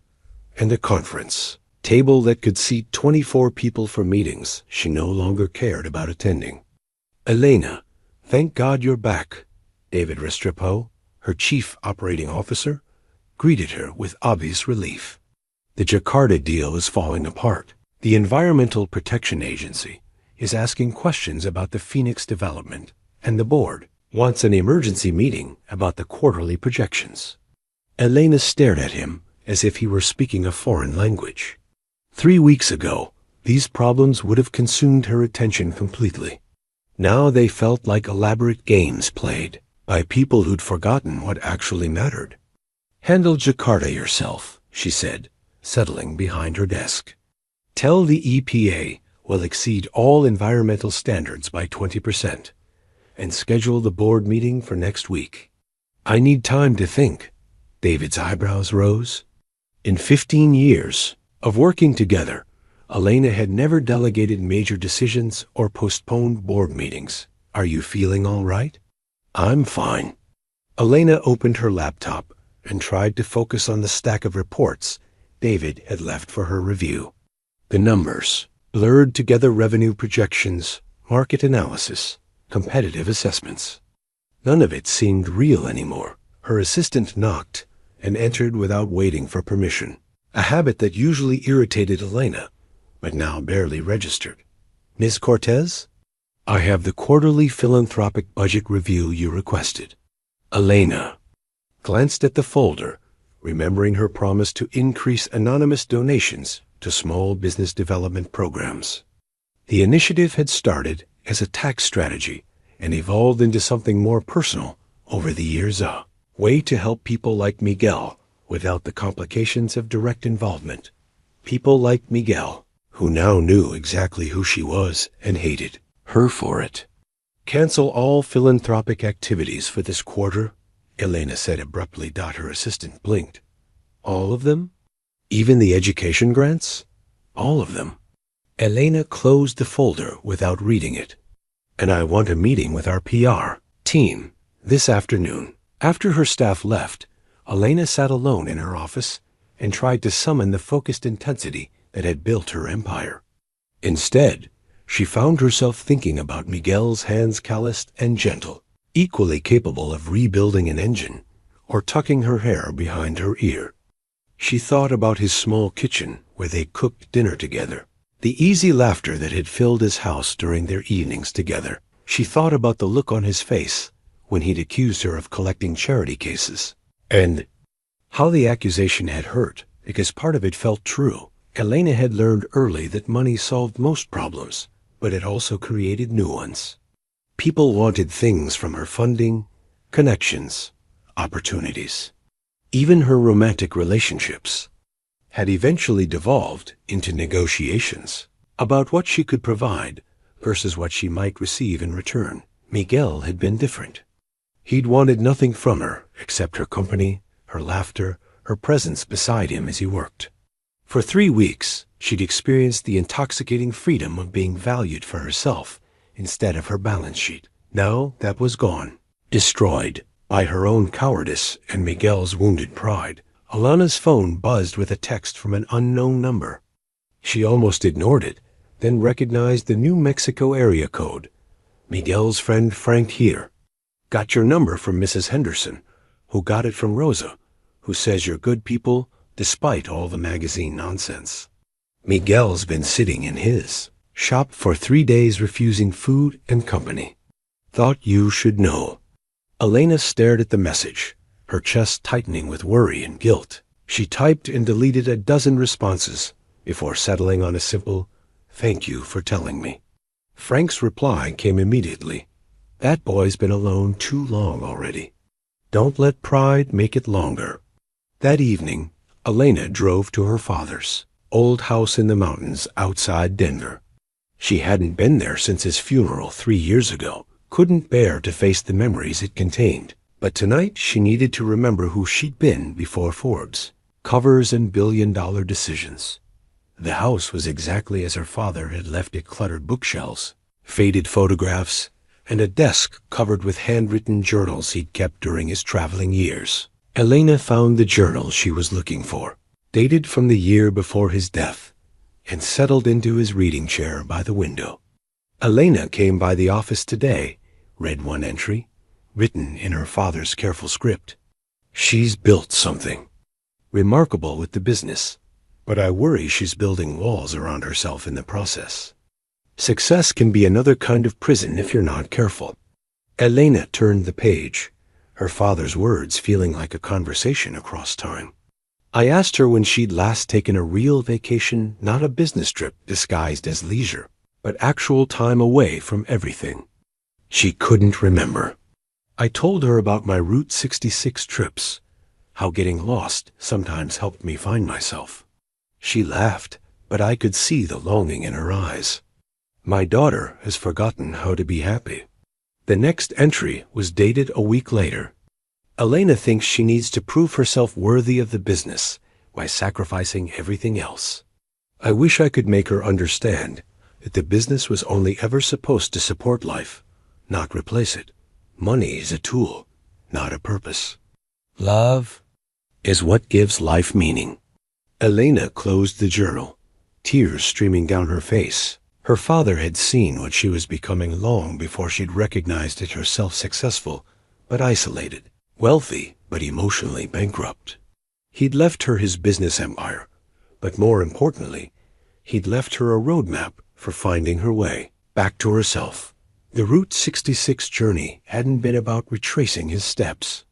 and a conference table that could seat 24 people for meetings she no longer cared about attending. Elena, thank God you're back. David Restrepo, her chief operating officer, greeted her with obvious relief. The Jakarta deal is falling apart. The Environmental Protection Agency is asking questions about the Phoenix development, and the board wants an emergency meeting about the quarterly projections. Elena stared at him as if he were speaking a foreign language. 3 weeks ago, these problems would have consumed her attention completely. Now they felt like elaborate games played by people who'd forgotten what actually mattered. Handle Jakarta yourself, she said, settling behind her desk. Tell the EPA will exceed all environmental standards by 20%, and schedule the board meeting for next week. I need time to think. David's eyebrows rose. In 15 years of working together, Elena had never delegated major decisions or postponed board meetings. Are you feeling all right? I'm fine. Elena opened her laptop and tried to focus on the stack of reports David had left for her review. The numbers, blurred together revenue projections, market analysis, competitive assessments. None of it seemed real anymore. Her assistant knocked and entered without waiting for permission, a habit that usually irritated Elena, but now barely registered. Ms. Cortez? I have the quarterly philanthropic budget review you requested. Elena glanced at the folder, remembering her promise to increase anonymous donations to small business development programs. The initiative had started as a tax strategy and evolved into something more personal over the years. A way to help people like Miguel without the complications of direct involvement. People like Miguel, who now knew exactly who she was and hated her for it. Cancel all philanthropic activities for this quarter, Elena said abruptly. Her assistant blinked. All of them? Even the education grants? All of them. Elena closed the folder without reading it. And I want a meeting with our PR team this afternoon. After her staff left, Elena sat alone in her office and tried to summon the focused intensity that had built her empire. Instead, she found herself thinking about Miguel's hands, calloused and gentle, equally capable of rebuilding an engine or tucking her hair behind her ear. She thought about his small kitchen where they cooked dinner together, the easy laughter that had filled his house during their evenings together. She thought about the look on his face when he'd accused her of collecting charity cases, and how the accusation had hurt because part of it felt true. Elena had learned early that money solved most problems, but it also created new ones. People wanted things from her: funding, connections, opportunities. Even her romantic relationships had eventually devolved into negotiations about what she could provide versus what she might receive in return. Miguel had been different. He'd wanted nothing from her except her company, her laughter, her presence beside him as he worked. For 3 weeks, she'd experienced the intoxicating freedom of being valued for herself instead of her balance sheet. Now that was gone, destroyed by her own cowardice and Miguel's wounded pride. Alana's phone buzzed with a text from an unknown number. She almost ignored it, then recognized the New Mexico area code. Miguel's friend Frank here. Got your number from Mrs. Henderson, who got it from Rosa, who says you're good people despite all the magazine nonsense. Miguel's been sitting in his shop for 3 days refusing food and company. Thought you should know. Elena stared at the message, her chest tightening with worry and guilt. She typed and deleted a dozen responses before settling on a simple, "Thank you for telling me." Frank's reply came immediately. That boy's been alone too long already. Don't let pride make it longer. That evening, Elena drove to her father's old house in the mountains outside Denver. She hadn't been there since his funeral 3 years ago, couldn't bear to face the memories it contained. But tonight she needed to remember who she'd been before Forbes. Covers and billion-dollar decisions. The house was exactly as her father had left it: cluttered bookshelves, faded photographs, and a desk covered with handwritten journals he'd kept during his traveling years. Elena found the journal she was looking for, dated from the year before his death, and settled into his reading chair by the window. Elena came by the office today, read one entry, written in her father's careful script. She's built something remarkable with the business, but I worry she's building walls around herself in the process. Success can be another kind of prison if you're not careful. Elena turned the page, her father's words feeling like a conversation across time. I asked her when she'd last taken a real vacation, not a business trip disguised as leisure, but actual time away from everything. She couldn't remember. I told her about my Route 66 trips, how getting lost sometimes helped me find myself. She laughed, but I could see the longing in her eyes. My daughter has forgotten how to be happy. The next entry was dated a week later. Elena thinks she needs to prove herself worthy of the business by sacrificing everything else. I wish I could make her understand that the business was only ever supposed to support life, not replace it. Money is a tool, not a purpose. Love is what gives life meaning. Elena closed the journal, tears streaming down her face. Her father had seen what she was becoming long before she'd recognized it herself: successful, but isolated, wealthy, but emotionally bankrupt. He'd left her his business empire, but more importantly, he'd left her a roadmap for finding her way back to herself. The Route 66 journey hadn't been about retracing his steps.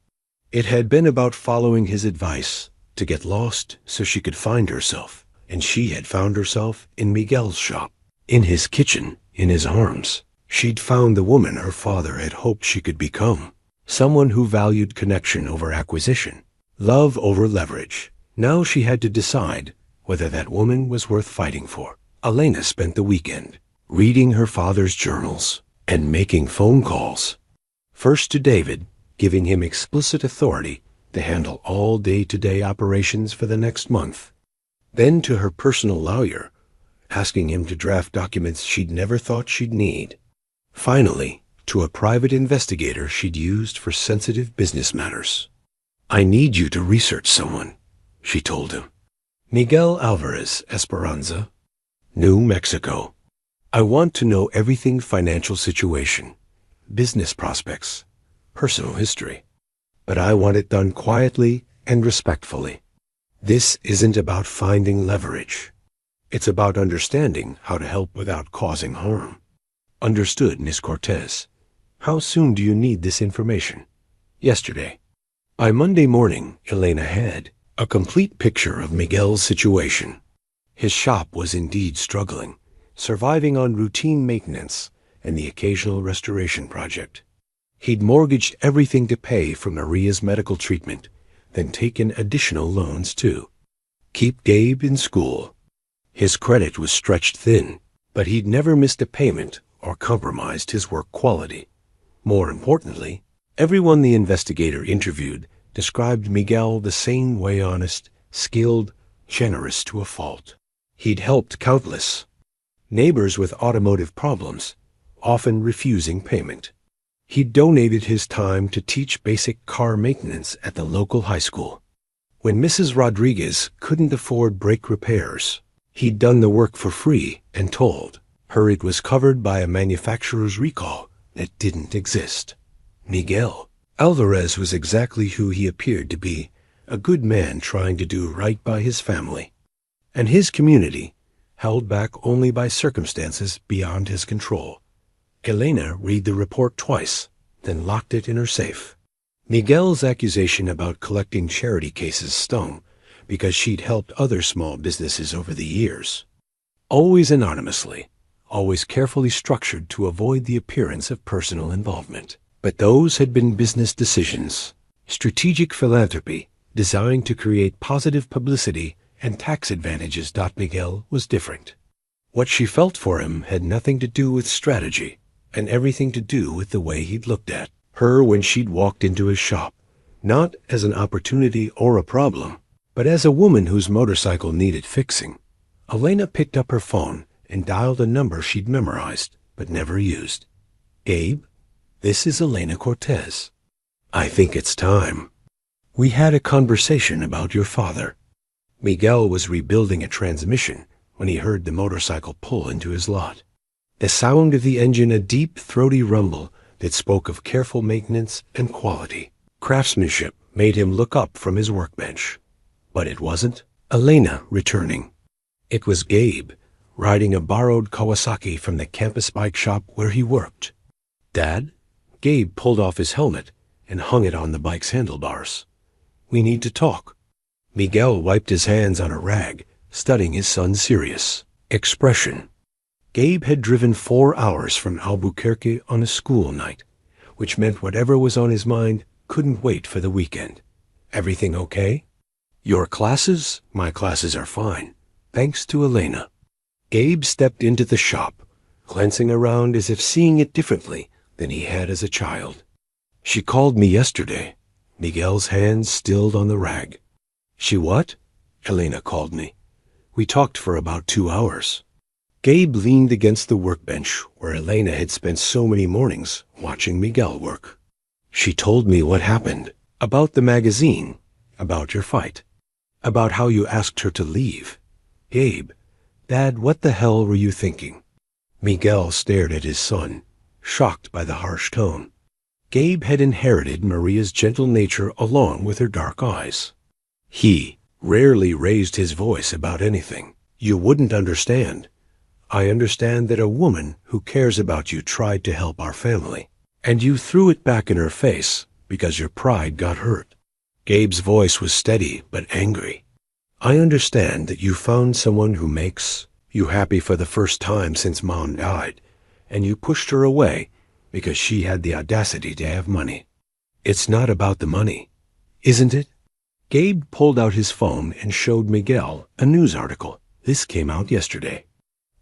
It had been about following his advice to get lost so she could find herself, and she had found herself in Miguel's shop, in his kitchen, in his arms. She'd found the woman her father had hoped she could become. Someone who valued connection over acquisition, love over leverage. Now she had to decide whether that woman was worth fighting for. Elena spent the weekend reading her father's journals and making phone calls. First to David, giving him explicit authority to handle all day-to-day operations for the next month. Then to her personal lawyer, asking him to draft documents she'd never thought she'd need. Finally, to a private investigator she'd used for sensitive business matters. "I need you to research someone," she told him. Miguel Alvarez, Esperanza, New Mexico. "I want to know everything: financial situation, business prospects, personal history. But I want it done quietly and respectfully. This isn't about finding leverage. It's about understanding how to help without causing harm." "Understood, Miss Cortez. How soon do you need this information?" "Yesterday." By Monday morning, Elena had a complete picture of Miguel's situation. His shop was indeed struggling, surviving on routine maintenance and the occasional restoration project. He'd mortgaged everything to pay for Maria's medical treatment, then taken additional loans too. Keep Gabe in school. His credit was stretched thin, but he'd never missed a payment or compromised his work quality. More importantly, everyone the investigator interviewed described Miguel the same way: honest, skilled, generous to a fault. He'd helped countless neighbors with automotive problems, often refusing payment. He'd donated his time to teach basic car maintenance at the local high school. When Mrs. Rodriguez couldn't afford brake repairs, he'd done the work for free and told her it was covered by a manufacturer's recall that didn't exist. Miguel Alvarez was exactly who he appeared to be: a good man trying to do right by his family and his community, held back only by circumstances beyond his control. Elena read the report twice, then locked it in her safe. Miguel's accusation about collecting charity cases stung because she'd helped other small businesses over the years. Always anonymously, always carefully structured to avoid the appearance of personal involvement. But those had been business decisions, strategic philanthropy designed to create positive publicity and tax advantages. Miguel was different. What she felt for him had nothing to do with strategy and everything to do with the way he'd looked at her when she'd walked into his shop, not as an opportunity or a problem, but as a woman whose motorcycle needed fixing. Elena picked up her phone and dialed a number she'd memorized but never used. "Gabe, this is Elena Cortez. I think it's time. We had a conversation about your father." Miguel was rebuilding a transmission when he heard the motorcycle pull into his lot. The sound of the engine, a deep, throaty rumble that spoke of careful maintenance and quality. Craftsmanship made him look up from his workbench. But it wasn't Elena returning. It was Gabe, riding a borrowed Kawasaki from the campus bike shop where he worked. "Dad?" Gabe pulled off his helmet and hung it on the bike's handlebars. "We need to talk." Miguel wiped his hands on a rag, studying his son's serious expression. Gabe had driven 4 hours from Albuquerque on a school night, which meant whatever was on his mind couldn't wait for the weekend. "Everything okay?" "Your classes?" "My classes are fine, thanks to Elena." Gabe stepped into the shop, glancing around as if seeing it differently than he had as a child. "She called me yesterday." Miguel's hands stilled on the rag. "She what?" "Elena called me. We talked for about 2 hours." Gabe leaned against the workbench where Elena had spent so many mornings watching Miguel work. "She told me what happened. About the magazine. About your fight. About how you asked her to leave." "Gabe, Dad, what the hell were you thinking?" Miguel stared at his son, shocked by the harsh tone. Gabe had inherited Maria's gentle nature along with her dark eyes. He rarely raised his voice about anything. "You wouldn't understand. I understand that a woman who cares about you tried to help our family, and you threw it back in her face because your pride got hurt." Gabe's voice was steady but angry. "I understand that you found someone who makes you happy for the first time since Mom died, and you pushed her away because she had the audacity to have money. It's not about the money, isn't it? Gabe pulled out his phone and showed Miguel a news article. This came out yesterday.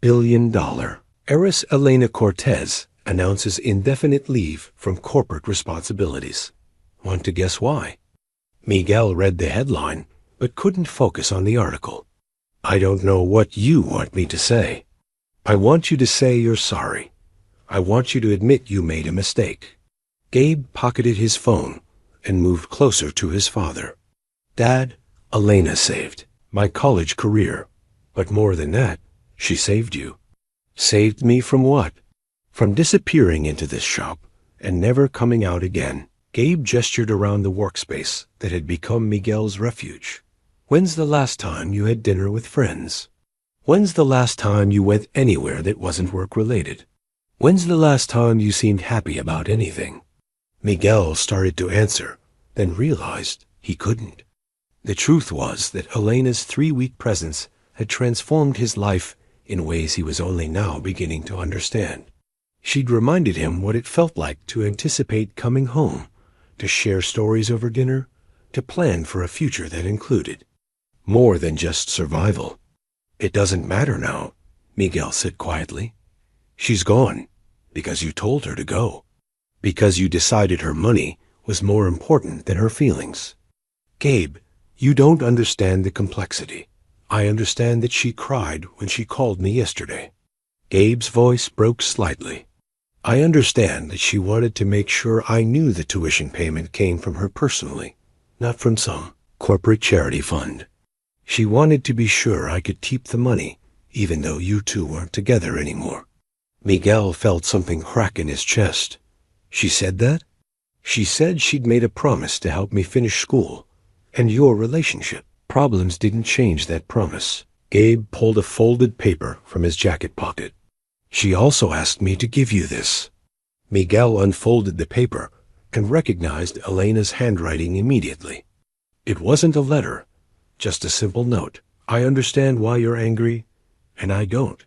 Billionaire Heiress Elena Cortez announces indefinite leave from corporate responsibilities. Want to guess why? Miguel read the headline, but couldn't focus on the article. I don't know what you want me to say. I want you to say you're sorry. I want you to admit you made a mistake. Gabe pocketed his phone and moved closer to his father. Dad, Elena saved my college career. But more than that, she saved you. Saved me from what? From disappearing into this shop and never coming out again. Gabe gestured around the workspace that had become Miguel's refuge. When's the last time you had dinner with friends? When's the last time you went anywhere that wasn't work-related? When's the last time you seemed happy about anything? Miguel started to answer, then realized he couldn't. The truth was that Elena's 3-week presence had transformed his life in ways he was only now beginning to understand. She'd reminded him what it felt like to anticipate coming home, to share stories over dinner, to plan for a future that included more than just survival. It doesn't matter now, Miguel said quietly. She's gone because you told her to go, because you decided her money was more important than her feelings. Gabe, you don't understand the complexity. I understand that she cried when she called me yesterday. Gabe's voice broke slightly. I understand that she wanted to make sure I knew the tuition payment came from her personally, not from some corporate charity fund. She wanted to be sure I could keep the money, even though you two weren't together anymore. Miguel felt something crack in his chest. She said that? She said she'd made a promise to help me finish school, and your relationship. Problems didn't change that promise. Gabe pulled a folded paper from his jacket pocket. She also asked me to give you this. Miguel unfolded the paper and recognized Elena's handwriting immediately. It wasn't a letter, just a simple note. I understand why you're angry, and I don't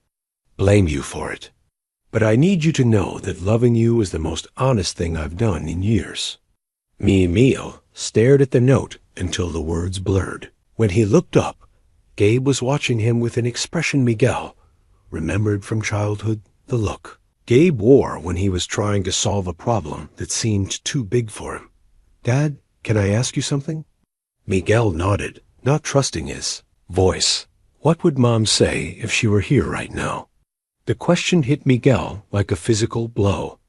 blame you for it. But I need you to know that loving you is the most honest thing I've done in years. Miguel stared at the note until the words blurred. When he looked up, Gabe was watching him with an expression Miguel remembered from childhood, the look Gabe wore when he was trying to solve a problem that seemed too big for him. Dad, can I ask you something? Miguel nodded, not trusting his voice. What would Mom say if she were here right now? The question hit Miguel like a physical blow.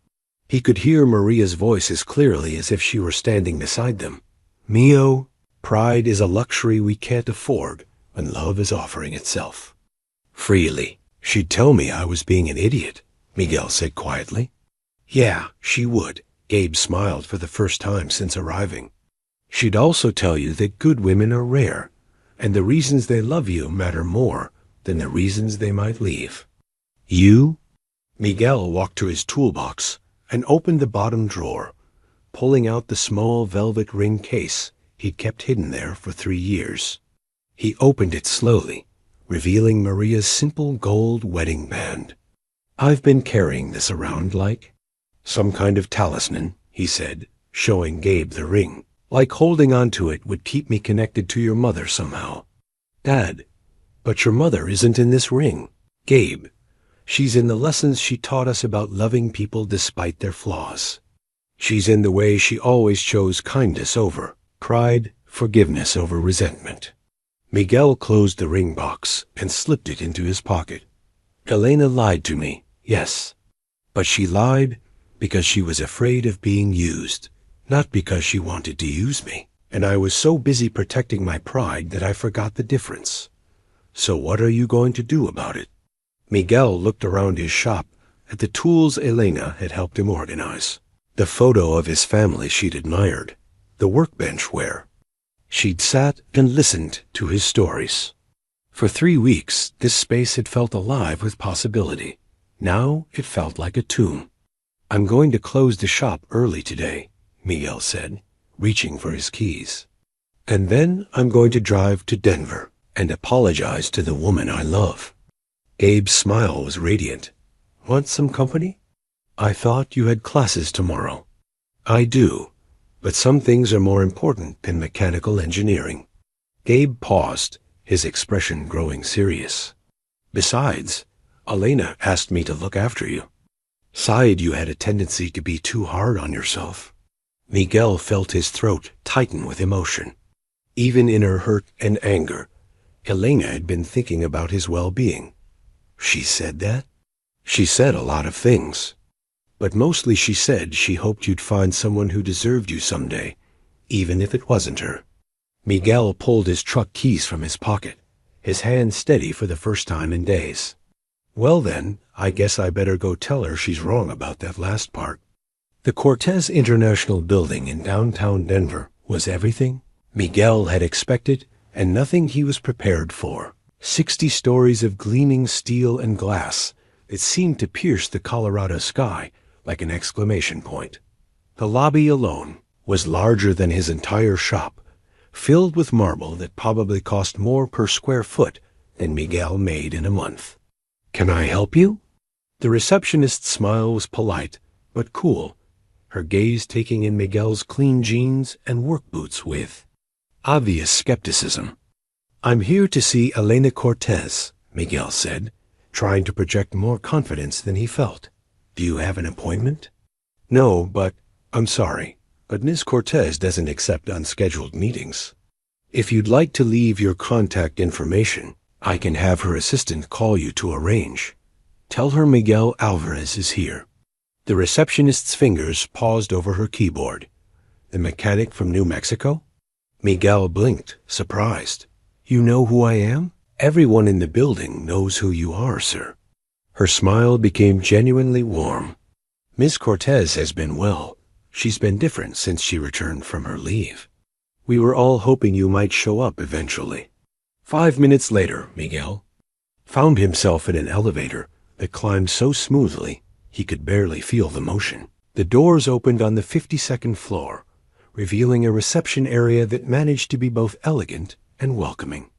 He could hear Maria's voice as clearly as if she were standing beside them. Mio, pride is a luxury we can't afford when love is offering itself freely. She'd tell me I was being an idiot, Miguel said quietly. Yeah, she would. Gabe smiled for the first time since arriving. She'd also tell you that good women are rare, and the reasons they love you matter more than the reasons they might leave. You? Miguel walked to his toolbox and opened the bottom drawer, pulling out the small velvet ring case he'd kept hidden there for 3 years. He opened it slowly, revealing Maria's simple gold wedding band. I've been carrying this around like some kind of talisman, he said, showing Gabe the ring. Like holding on to it would keep me connected to your mother somehow. Dad, but your mother isn't in this ring. Gabe, she's in the lessons she taught us about loving people despite their flaws. She's in the way she always chose kindness over pride, forgiveness over resentment. Miguel closed the ring box and slipped it into his pocket. Elena lied to me, yes. But she lied because she was afraid of being used, not because she wanted to use me. And I was so busy protecting my pride that I forgot the difference. So what are you going to do about it? Miguel looked around his shop at the tools Elena had helped him organize. The photo of his family she'd admired, the workbench where she'd sat and listened to his stories. For 3 weeks, this space had felt alive with possibility. Now it felt like a tomb. I'm going to close the shop early today, Miguel said, reaching for his keys. And then I'm going to drive to Denver and apologize to the woman I love. Gabe's smile was radiant. Want some company? I thought you had classes tomorrow. I do, but some things are more important than mechanical engineering. Gabe paused, his expression growing serious. Besides, Elena asked me to look after you. Sighed you had a tendency to be too hard on yourself. Miguel felt his throat tighten with emotion. Even in her hurt and anger, Elena had been thinking about his well-being. She said that? She said a lot of things. But mostly she said she hoped you'd find someone who deserved you someday, even if it wasn't her. Miguel pulled his truck keys from his pocket, his hand steady for the first time in days. Well then, I guess I better go tell her she's wrong about that last part. The Cortez International Building in downtown Denver was everything Miguel had expected and nothing he was prepared for. 60 stories of gleaming steel and glass that seemed to pierce the Colorado sky like an exclamation point. The lobby alone was larger than his entire shop, filled with marble that probably cost more per square foot than Miguel made in a month. Can I help you? The receptionist's smile was polite, but cool, her gaze taking in Miguel's clean jeans and work boots with obvious skepticism. I'm here to see Elena Cortez, Miguel said, trying to project more confidence than he felt. Do you have an appointment? No, but I'm sorry, but Ms. Cortez doesn't accept unscheduled meetings. If you'd like to leave your contact information, I can have her assistant call you to arrange. Tell her Miguel Alvarez is here. The receptionist's fingers paused over her keyboard. The mechanic from New Mexico? Miguel blinked, surprised. You know who I am? Everyone in the building knows who you are, sir. Her smile became genuinely warm. Miss Cortez has been well. She's been different since she returned from her leave. We were all hoping you might show up eventually. 5 minutes later, Miguel found himself in an elevator that climbed so smoothly he could barely feel the motion. The doors opened on the 52nd floor, revealing a reception area that managed to be both elegant and welcoming.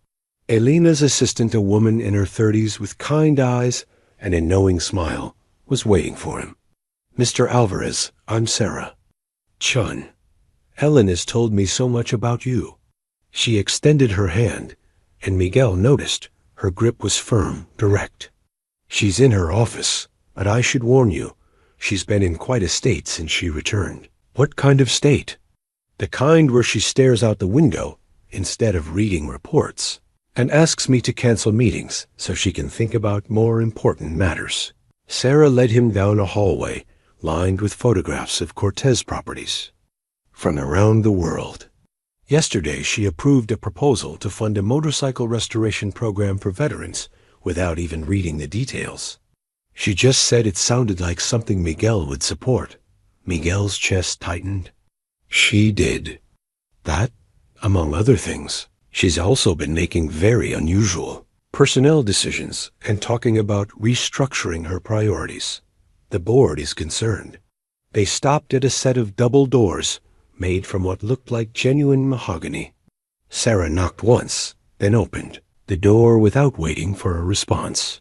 Elena's assistant, a woman in her 30s with kind eyes and a knowing smile, was waiting for him. Mr. Alvarez, I'm Sarah. Chun. Ellen has told me so much about you. She extended her hand, and Miguel noticed her grip was firm, direct. She's in her office, but I should warn you, she's been in quite a state since she returned. What kind of state? The kind where she stares out the window instead of reading reports, and asks me to cancel meetings so she can think about more important matters. Sarah led him down a hallway lined with photographs of Cortez properties from around the world. Yesterday, she approved a proposal to fund a motorcycle restoration program for veterans without even reading the details. She just said it sounded like something Miguel would support. Miguel's chest tightened. She did. That, among other things. She's also been making very unusual personnel decisions and talking about restructuring her priorities. The board is concerned. They stopped at a set of double doors made from what looked like genuine mahogany. Sarah knocked once, then opened the door without waiting for a response.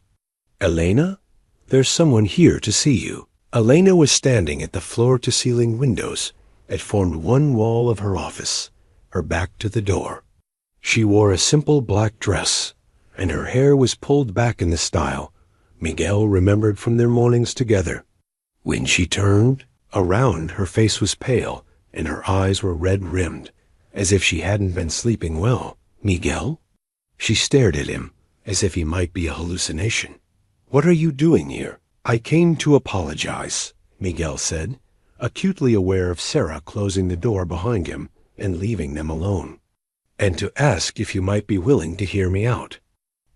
Elena? There's someone here to see you. Elena was standing at the floor-to-ceiling windows that formed one wall of her office, her back to the door. She wore a simple black dress, and her hair was pulled back in the style Miguel remembered from their mornings together. When she turned around, her face was pale, and her eyes were red-rimmed, as if she hadn't been sleeping well. Miguel? She stared at him, as if he might be a hallucination. What are you doing here? I came to apologize, Miguel said, acutely aware of Sarah closing the door behind him and leaving them alone. And to ask if you might be willing to hear me out.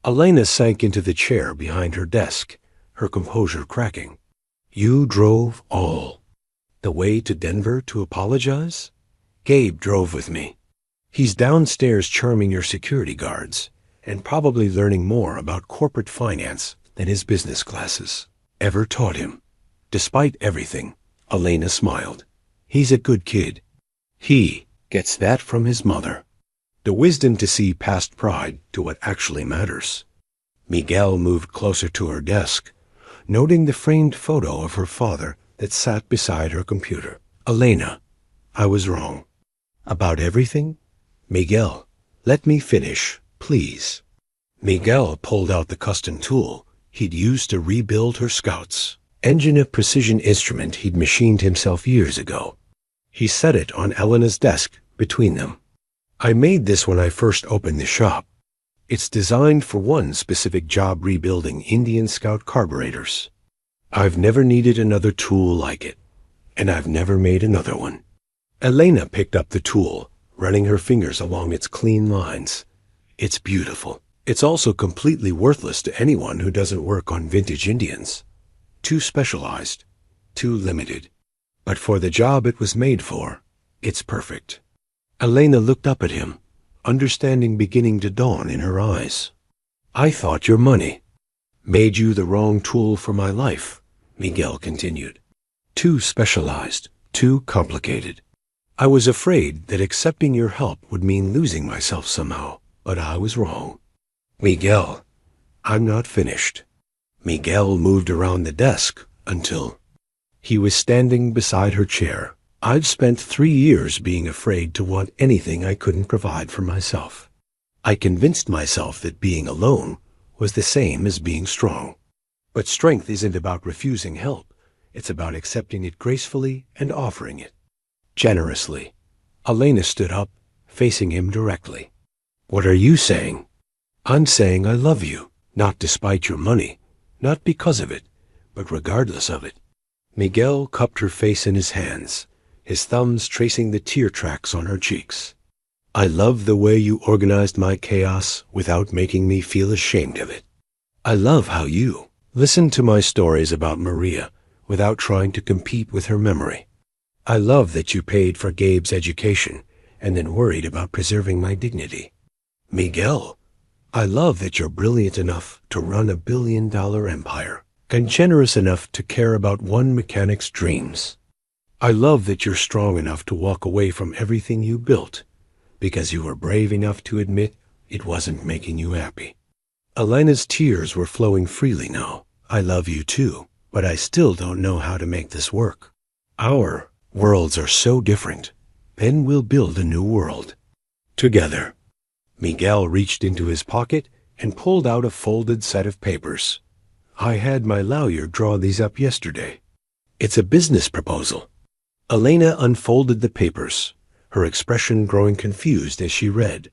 Elena sank into the chair behind her desk, her composure cracking. You drove all the way to Denver to apologize? Gabe drove with me. He's downstairs charming your security guards and probably learning more about corporate finance than his business classes ever taught him. Despite everything, Elena smiled. He's a good kid. He gets that from his mother. The wisdom to see past pride to what actually matters. Miguel moved closer to her desk, noting the framed photo of her father that sat beside her computer. Elena, I was wrong. About everything? Miguel, let me finish, please. Miguel pulled out the custom tool he'd used to rebuild her scouts. Engine of precision instrument he'd machined himself years ago. He set it on Elena's desk between them. I made this when I first opened the shop. It's designed for one specific job, rebuilding Indian Scout carburetors. I've never needed another tool like it, and I've never made another one. Elena picked up the tool, running her fingers along its clean lines. It's beautiful. It's also completely worthless to anyone who doesn't work on vintage Indians. Too specialized, too limited. But for the job it was made for, it's perfect. Elena looked up at him, understanding beginning to dawn in her eyes. I thought your money made you the wrong tool for my life, Miguel continued. Too specialized, too complicated. I was afraid that accepting your help would mean losing myself somehow, but I was wrong. Miguel, I'm not finished. Miguel moved around the desk until he was standing beside her chair. I've spent 3 years being afraid to want anything I couldn't provide for myself. I convinced myself that being alone was the same as being strong. But strength isn't about refusing help. It's about accepting it gracefully and offering it generously. Elena stood up, facing him directly. What are you saying? I'm saying I love you, not despite your money, not because of it, but regardless of it. Miguel cupped her face in his hands, his thumbs tracing the tear tracks on her cheeks. I love the way you organized my chaos without making me feel ashamed of it. I love how you listened to my stories about Maria without trying to compete with her memory. I love that you paid for Gabe's education and then worried about preserving my dignity. Miguel, I love that you're brilliant enough to run $1 billion empire and generous enough to care about one mechanic's dreams. I love that you're strong enough to walk away from everything you built because you were brave enough to admit it wasn't making you happy. Elena's tears were flowing freely now. I love you too, but I still don't know how to make this work. Our worlds are so different. Then we'll build a new world together. Miguel reached into his pocket and pulled out a folded set of papers. I had my lawyer draw these up yesterday. It's a business proposal. Elena unfolded the papers, her expression growing confused as she read.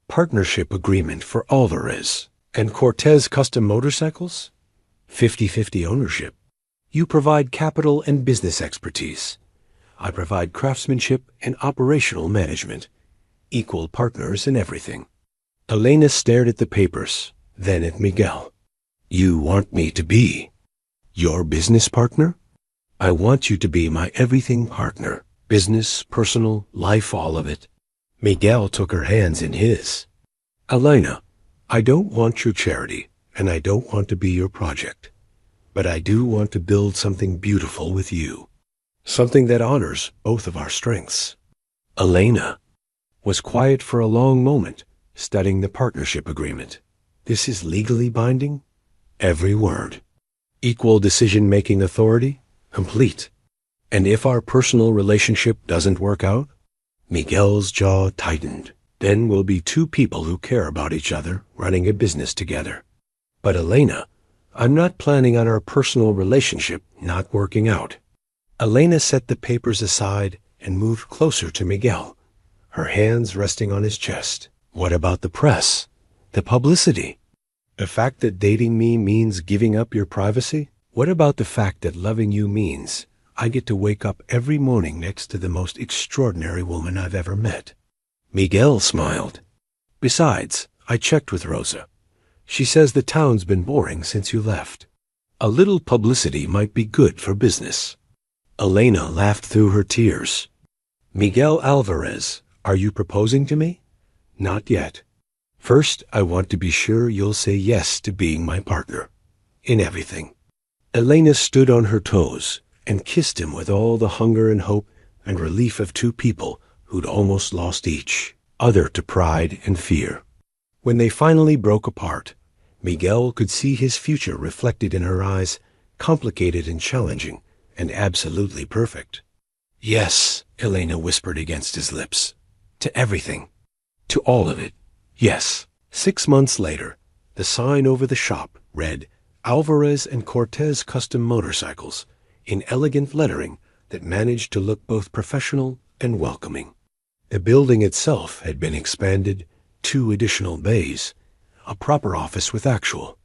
Partnership agreement for Alvarez and Cortez Custom Motorcycles? 50-50 ownership. You provide capital and business expertise. I provide craftsmanship and operational management. Equal partners in everything. Elena stared at the papers, then at Miguel. You want me to be your business partner? I want you to be my everything partner. Business, personal, life, all of it. Miguel took her hands in his. Elena, I don't want your charity, and I don't want to be your project. But I do want to build something beautiful with you. Something that honors both of our strengths. Elena was quiet for a long moment, studying the partnership agreement. This is legally binding? Every word. Equal decision-making authority? Complete. And if our personal relationship doesn't work out? Miguel's jaw tightened. Then we'll be two people who care about each other, running a business together. But Elena, I'm not planning on our personal relationship not working out. Elena set the papers aside and moved closer to Miguel, her hands resting on his chest. What about the press? The publicity? The fact that dating me means giving up your privacy? What about the fact that loving you means I get to wake up every morning next to the most extraordinary woman I've ever met? Miguel smiled. Besides, I checked with Rosa. She says the town's been boring since you left. A little publicity might be good for business. Elena laughed through her tears. Miguel Alvarez, are you proposing to me? Not yet. First, I want to be sure you'll say yes to being my partner. In everything. Elena stood on her toes and kissed him with all the hunger and hope and relief of two people who'd almost lost each other to pride and fear. When they finally broke apart, Miguel could see his future reflected in her eyes, complicated and challenging, and absolutely perfect. Yes, Elena whispered against his lips. To everything. To all of it. Yes. 6 months later, the sign over the shop read, Alvarez and Cortez Custom Motorcycles, in elegant lettering that managed to look both professional and welcoming. The building itself had been expanded, 2 additional bays, a proper office with actual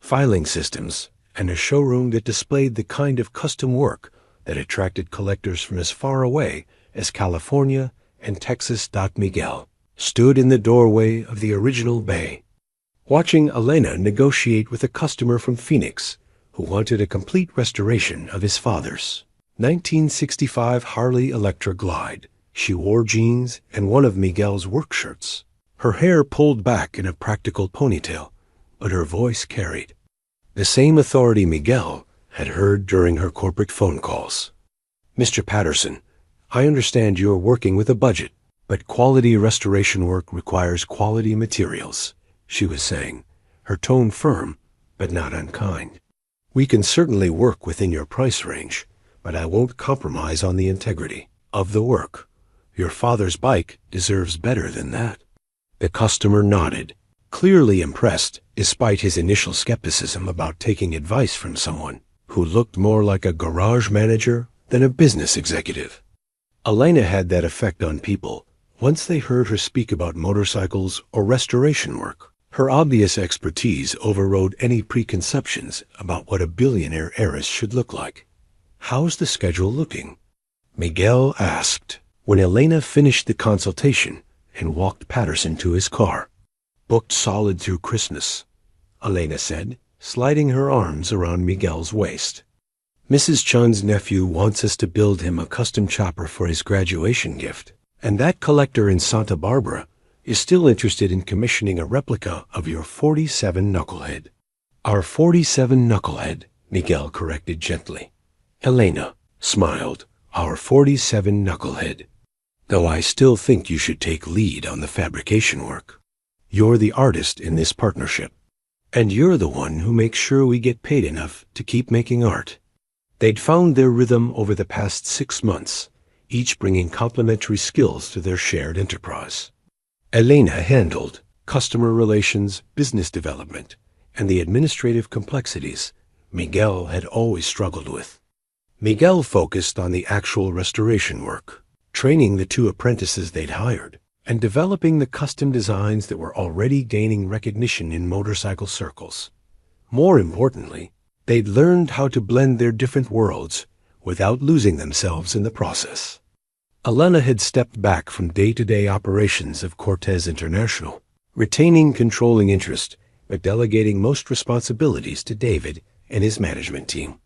filing systems, and a showroom that displayed the kind of custom work that attracted collectors from as far away as California and Texas. Miguel stood in the doorway of the original bay, watching Elena negotiate with a customer from Phoenix who wanted a complete restoration of his father's 1965 Harley Electra Glide. She wore jeans and one of Miguel's work shirts, her hair pulled back in a practical ponytail, but her voice carried the same authority Miguel had heard during her corporate phone calls. Mr. Patterson, I understand you're working with a budget, but quality restoration work requires quality materials, she was saying, her tone firm, but not unkind. We can certainly work within your price range, but I won't compromise on the integrity of the work. Your father's bike deserves better than that. The customer nodded, clearly impressed despite his initial skepticism about taking advice from someone who looked more like a garage manager than a business executive. Elena had that effect on people once they heard her speak about motorcycles or restoration work. Her obvious expertise overrode any preconceptions about what a billionaire heiress should look like. How's the schedule looking? Miguel asked when Elena finished the consultation and walked Patterson to his car. Booked solid through Christmas, Elena said, sliding her arms around Miguel's waist. Mrs. Chun's nephew wants us to build him a custom chopper for his graduation gift, and that collector in Santa Barbara is still interested in commissioning a replica of your 47 Knucklehead. Our 47 Knucklehead, Miguel corrected gently. Elena smiled. Our 47 Knucklehead. Though I still think you should take lead on the fabrication work. You're the artist in this partnership, and you're the one who makes sure we get paid enough to keep making art. They'd found their rhythm over the past 6 months, each bringing complementary skills to their shared enterprise. Elena handled customer relations, business development, and the administrative complexities Miguel had always struggled with. Miguel focused on the actual restoration work, training the 2 apprentices they'd hired, and developing the custom designs that were already gaining recognition in motorcycle circles. More importantly, they'd learned how to blend their different worlds without losing themselves in the process. Elena had stepped back from day-to-day operations of Cortez International, retaining controlling interest but delegating most responsibilities to David and his management team.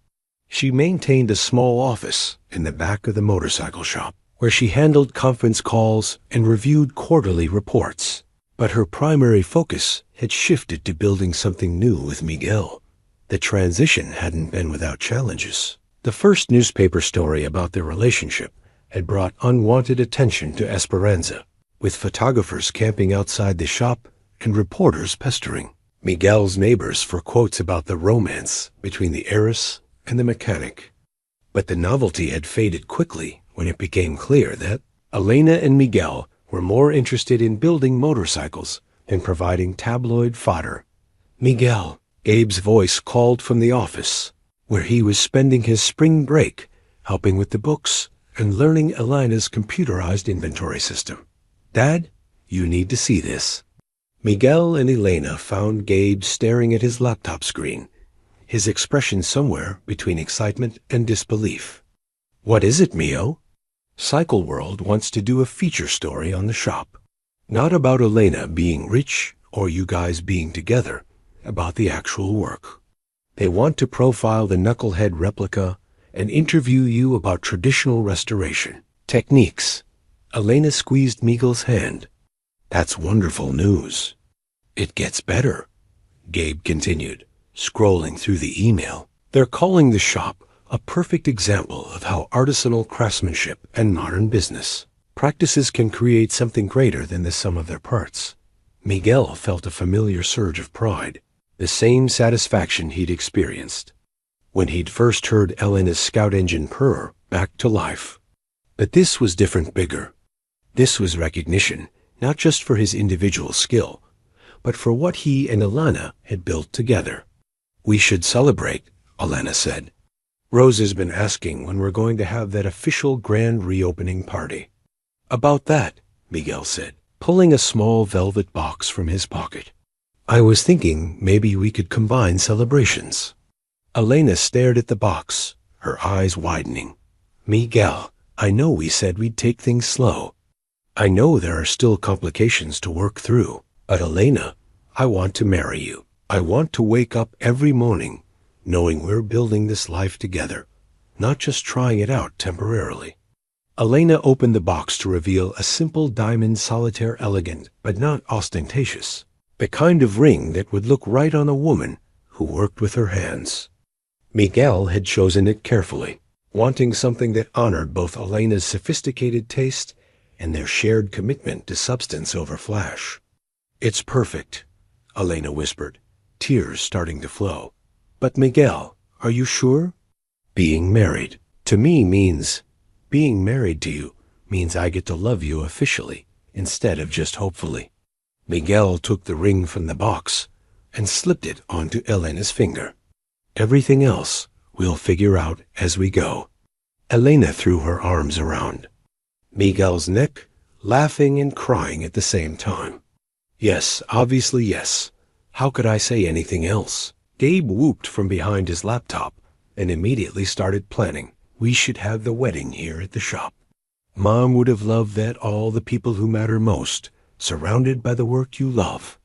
She maintained a small office in the back of the motorcycle shop, where she handled conference calls and reviewed quarterly reports. But her primary focus had shifted to building something new with Miguel. The transition hadn't been without challenges. The first newspaper story about their relationship had brought unwanted attention to Esperanza, with photographers camping outside the shop and reporters pestering Miguel's neighbors for quotes about the romance between the heiress and the mechanic. But the novelty had faded quickly when it became clear that Elena and Miguel were more interested in building motorcycles than providing tabloid fodder. Miguel, Gabe's voice called from the office, where he was spending his spring break helping with the books and learning Elena's computerized inventory system. Dad, you need to see this. Miguel and Elena found Gabe staring at his laptop screen, his expression somewhere between excitement and disbelief. What is it, Mio? Cycle World wants to do a feature story on the shop. Not about Elena being rich or you guys being together, about the actual work. They want to profile the Knucklehead replica and interview you about traditional restoration techniques. Elena squeezed Miguel's hand. That's wonderful news. It gets better, Gabe continued, scrolling through the email. They're calling the shop a perfect example of how artisanal craftsmanship and modern business practices can create something greater than the sum of their parts. Miguel felt a familiar surge of pride, the same satisfaction he'd experienced. when he'd first heard Elena's scout engine purr back to life. But this was different, bigger. This was recognition, not just for his individual skill, but for what he and Elena had built together. "We should celebrate," Elena said. "Rose has been asking when we're going to have that official grand reopening party." "About that," Miguel said, pulling a small velvet box from his pocket. "I was thinking maybe we could combine celebrations." Elena stared at the box, her eyes widening. "Miguel, I know we said we'd take things slow. I know there are still complications to work through. But Elena, I want to marry you. I want to wake up every morning knowing we're building this life together, not just trying it out temporarily." Elena opened the box to reveal a simple diamond solitaire, elegant but not ostentatious, the kind of ring that would look right on a woman who worked with her hands. Miguel had chosen it carefully, wanting something that honored both Elena's sophisticated taste and their shared commitment to substance over flash. "It's perfect," Elena whispered, tears starting to flow. "But Miguel, are you sure? Being married to me means... Being married to you means I get to love you officially, instead of just hopefully." Miguel took the ring from the box and slipped it onto Elena's finger. "Everything else we'll figure out as we go." Elena threw her arms around Miguel's neck, laughing and crying at the same time. "Yes, obviously yes. How could I say anything else?" Gabe whooped from behind his laptop and immediately started planning. "We should have the wedding here at the shop. Mom would have loved that, all the people who matter most, surrounded by the work you love."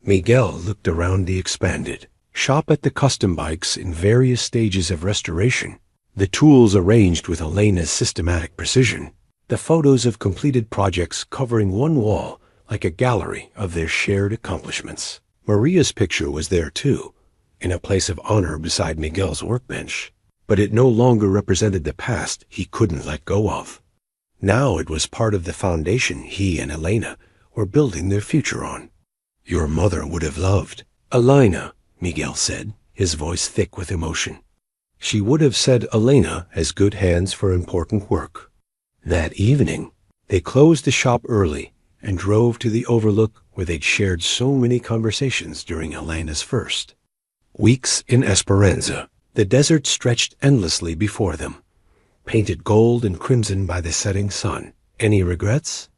Miguel looked around the expanded shop at the custom bikes in various stages of restoration, the tools arranged with Elena's systematic precision, the photos of completed projects covering one wall like a gallery of their shared accomplishments. Maria's picture was there too, in a place of honor beside Miguel's workbench, but it no longer represented the past he couldn't let go of. Now it was part of the foundation he and Elena were building their future on. "Your mother would have loved..." "Elena," Miguel said, his voice thick with emotion. "She would have said Elena has good hands for important work." That evening, they closed the shop early and drove to the overlook where they'd shared so many conversations during Elena's first weeks in Esperanza. The desert stretched endlessly before them, painted gold and crimson by the setting sun. "Any regrets?"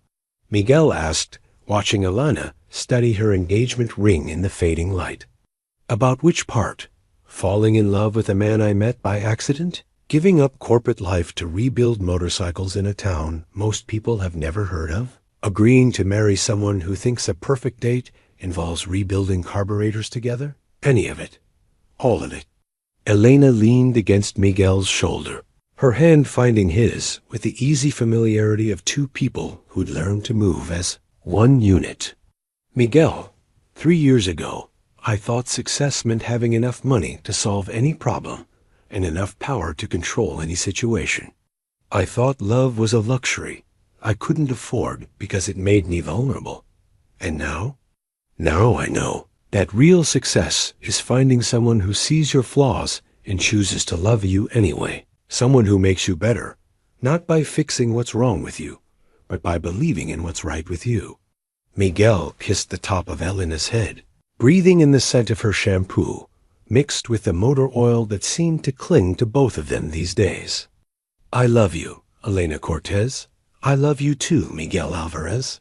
Miguel asked, watching Elena study her engagement ring in the fading light. "About which part? Falling in love with a man I met by accident? Giving up corporate life to rebuild motorcycles in a town most people have never heard of? Agreeing to marry someone who thinks a perfect date involves rebuilding carburetors together? Any of it. All of it." Elena leaned against Miguel's shoulder, her hand finding his with the easy familiarity of two people who'd learned to move as one unit. "Miguel, 3 years ago, I thought success meant having enough money to solve any problem and enough power to control any situation. I thought love was a luxury I couldn't afford because it made me vulnerable. And now? Now I know that real success is finding someone who sees your flaws and chooses to love you anyway. Someone who makes you better, not by fixing what's wrong with you, but by believing in what's right with you." Miguel kissed the top of Elena's head, breathing in the scent of her shampoo, mixed with the motor oil that seemed to cling to both of them these days. "I love you, Elena Cortez. I love you too, Miguel Alvarez.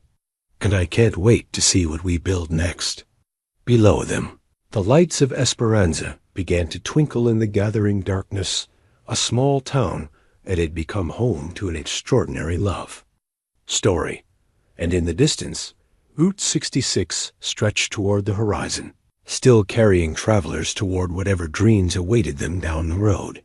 And I can't wait to see what we build next." Below them, the lights of Esperanza began to twinkle in the gathering darkness, a small town that had become home to an extraordinary love story. And in the distance, Route 66 stretched toward the horizon, still carrying travelers toward whatever dreams awaited them down the road.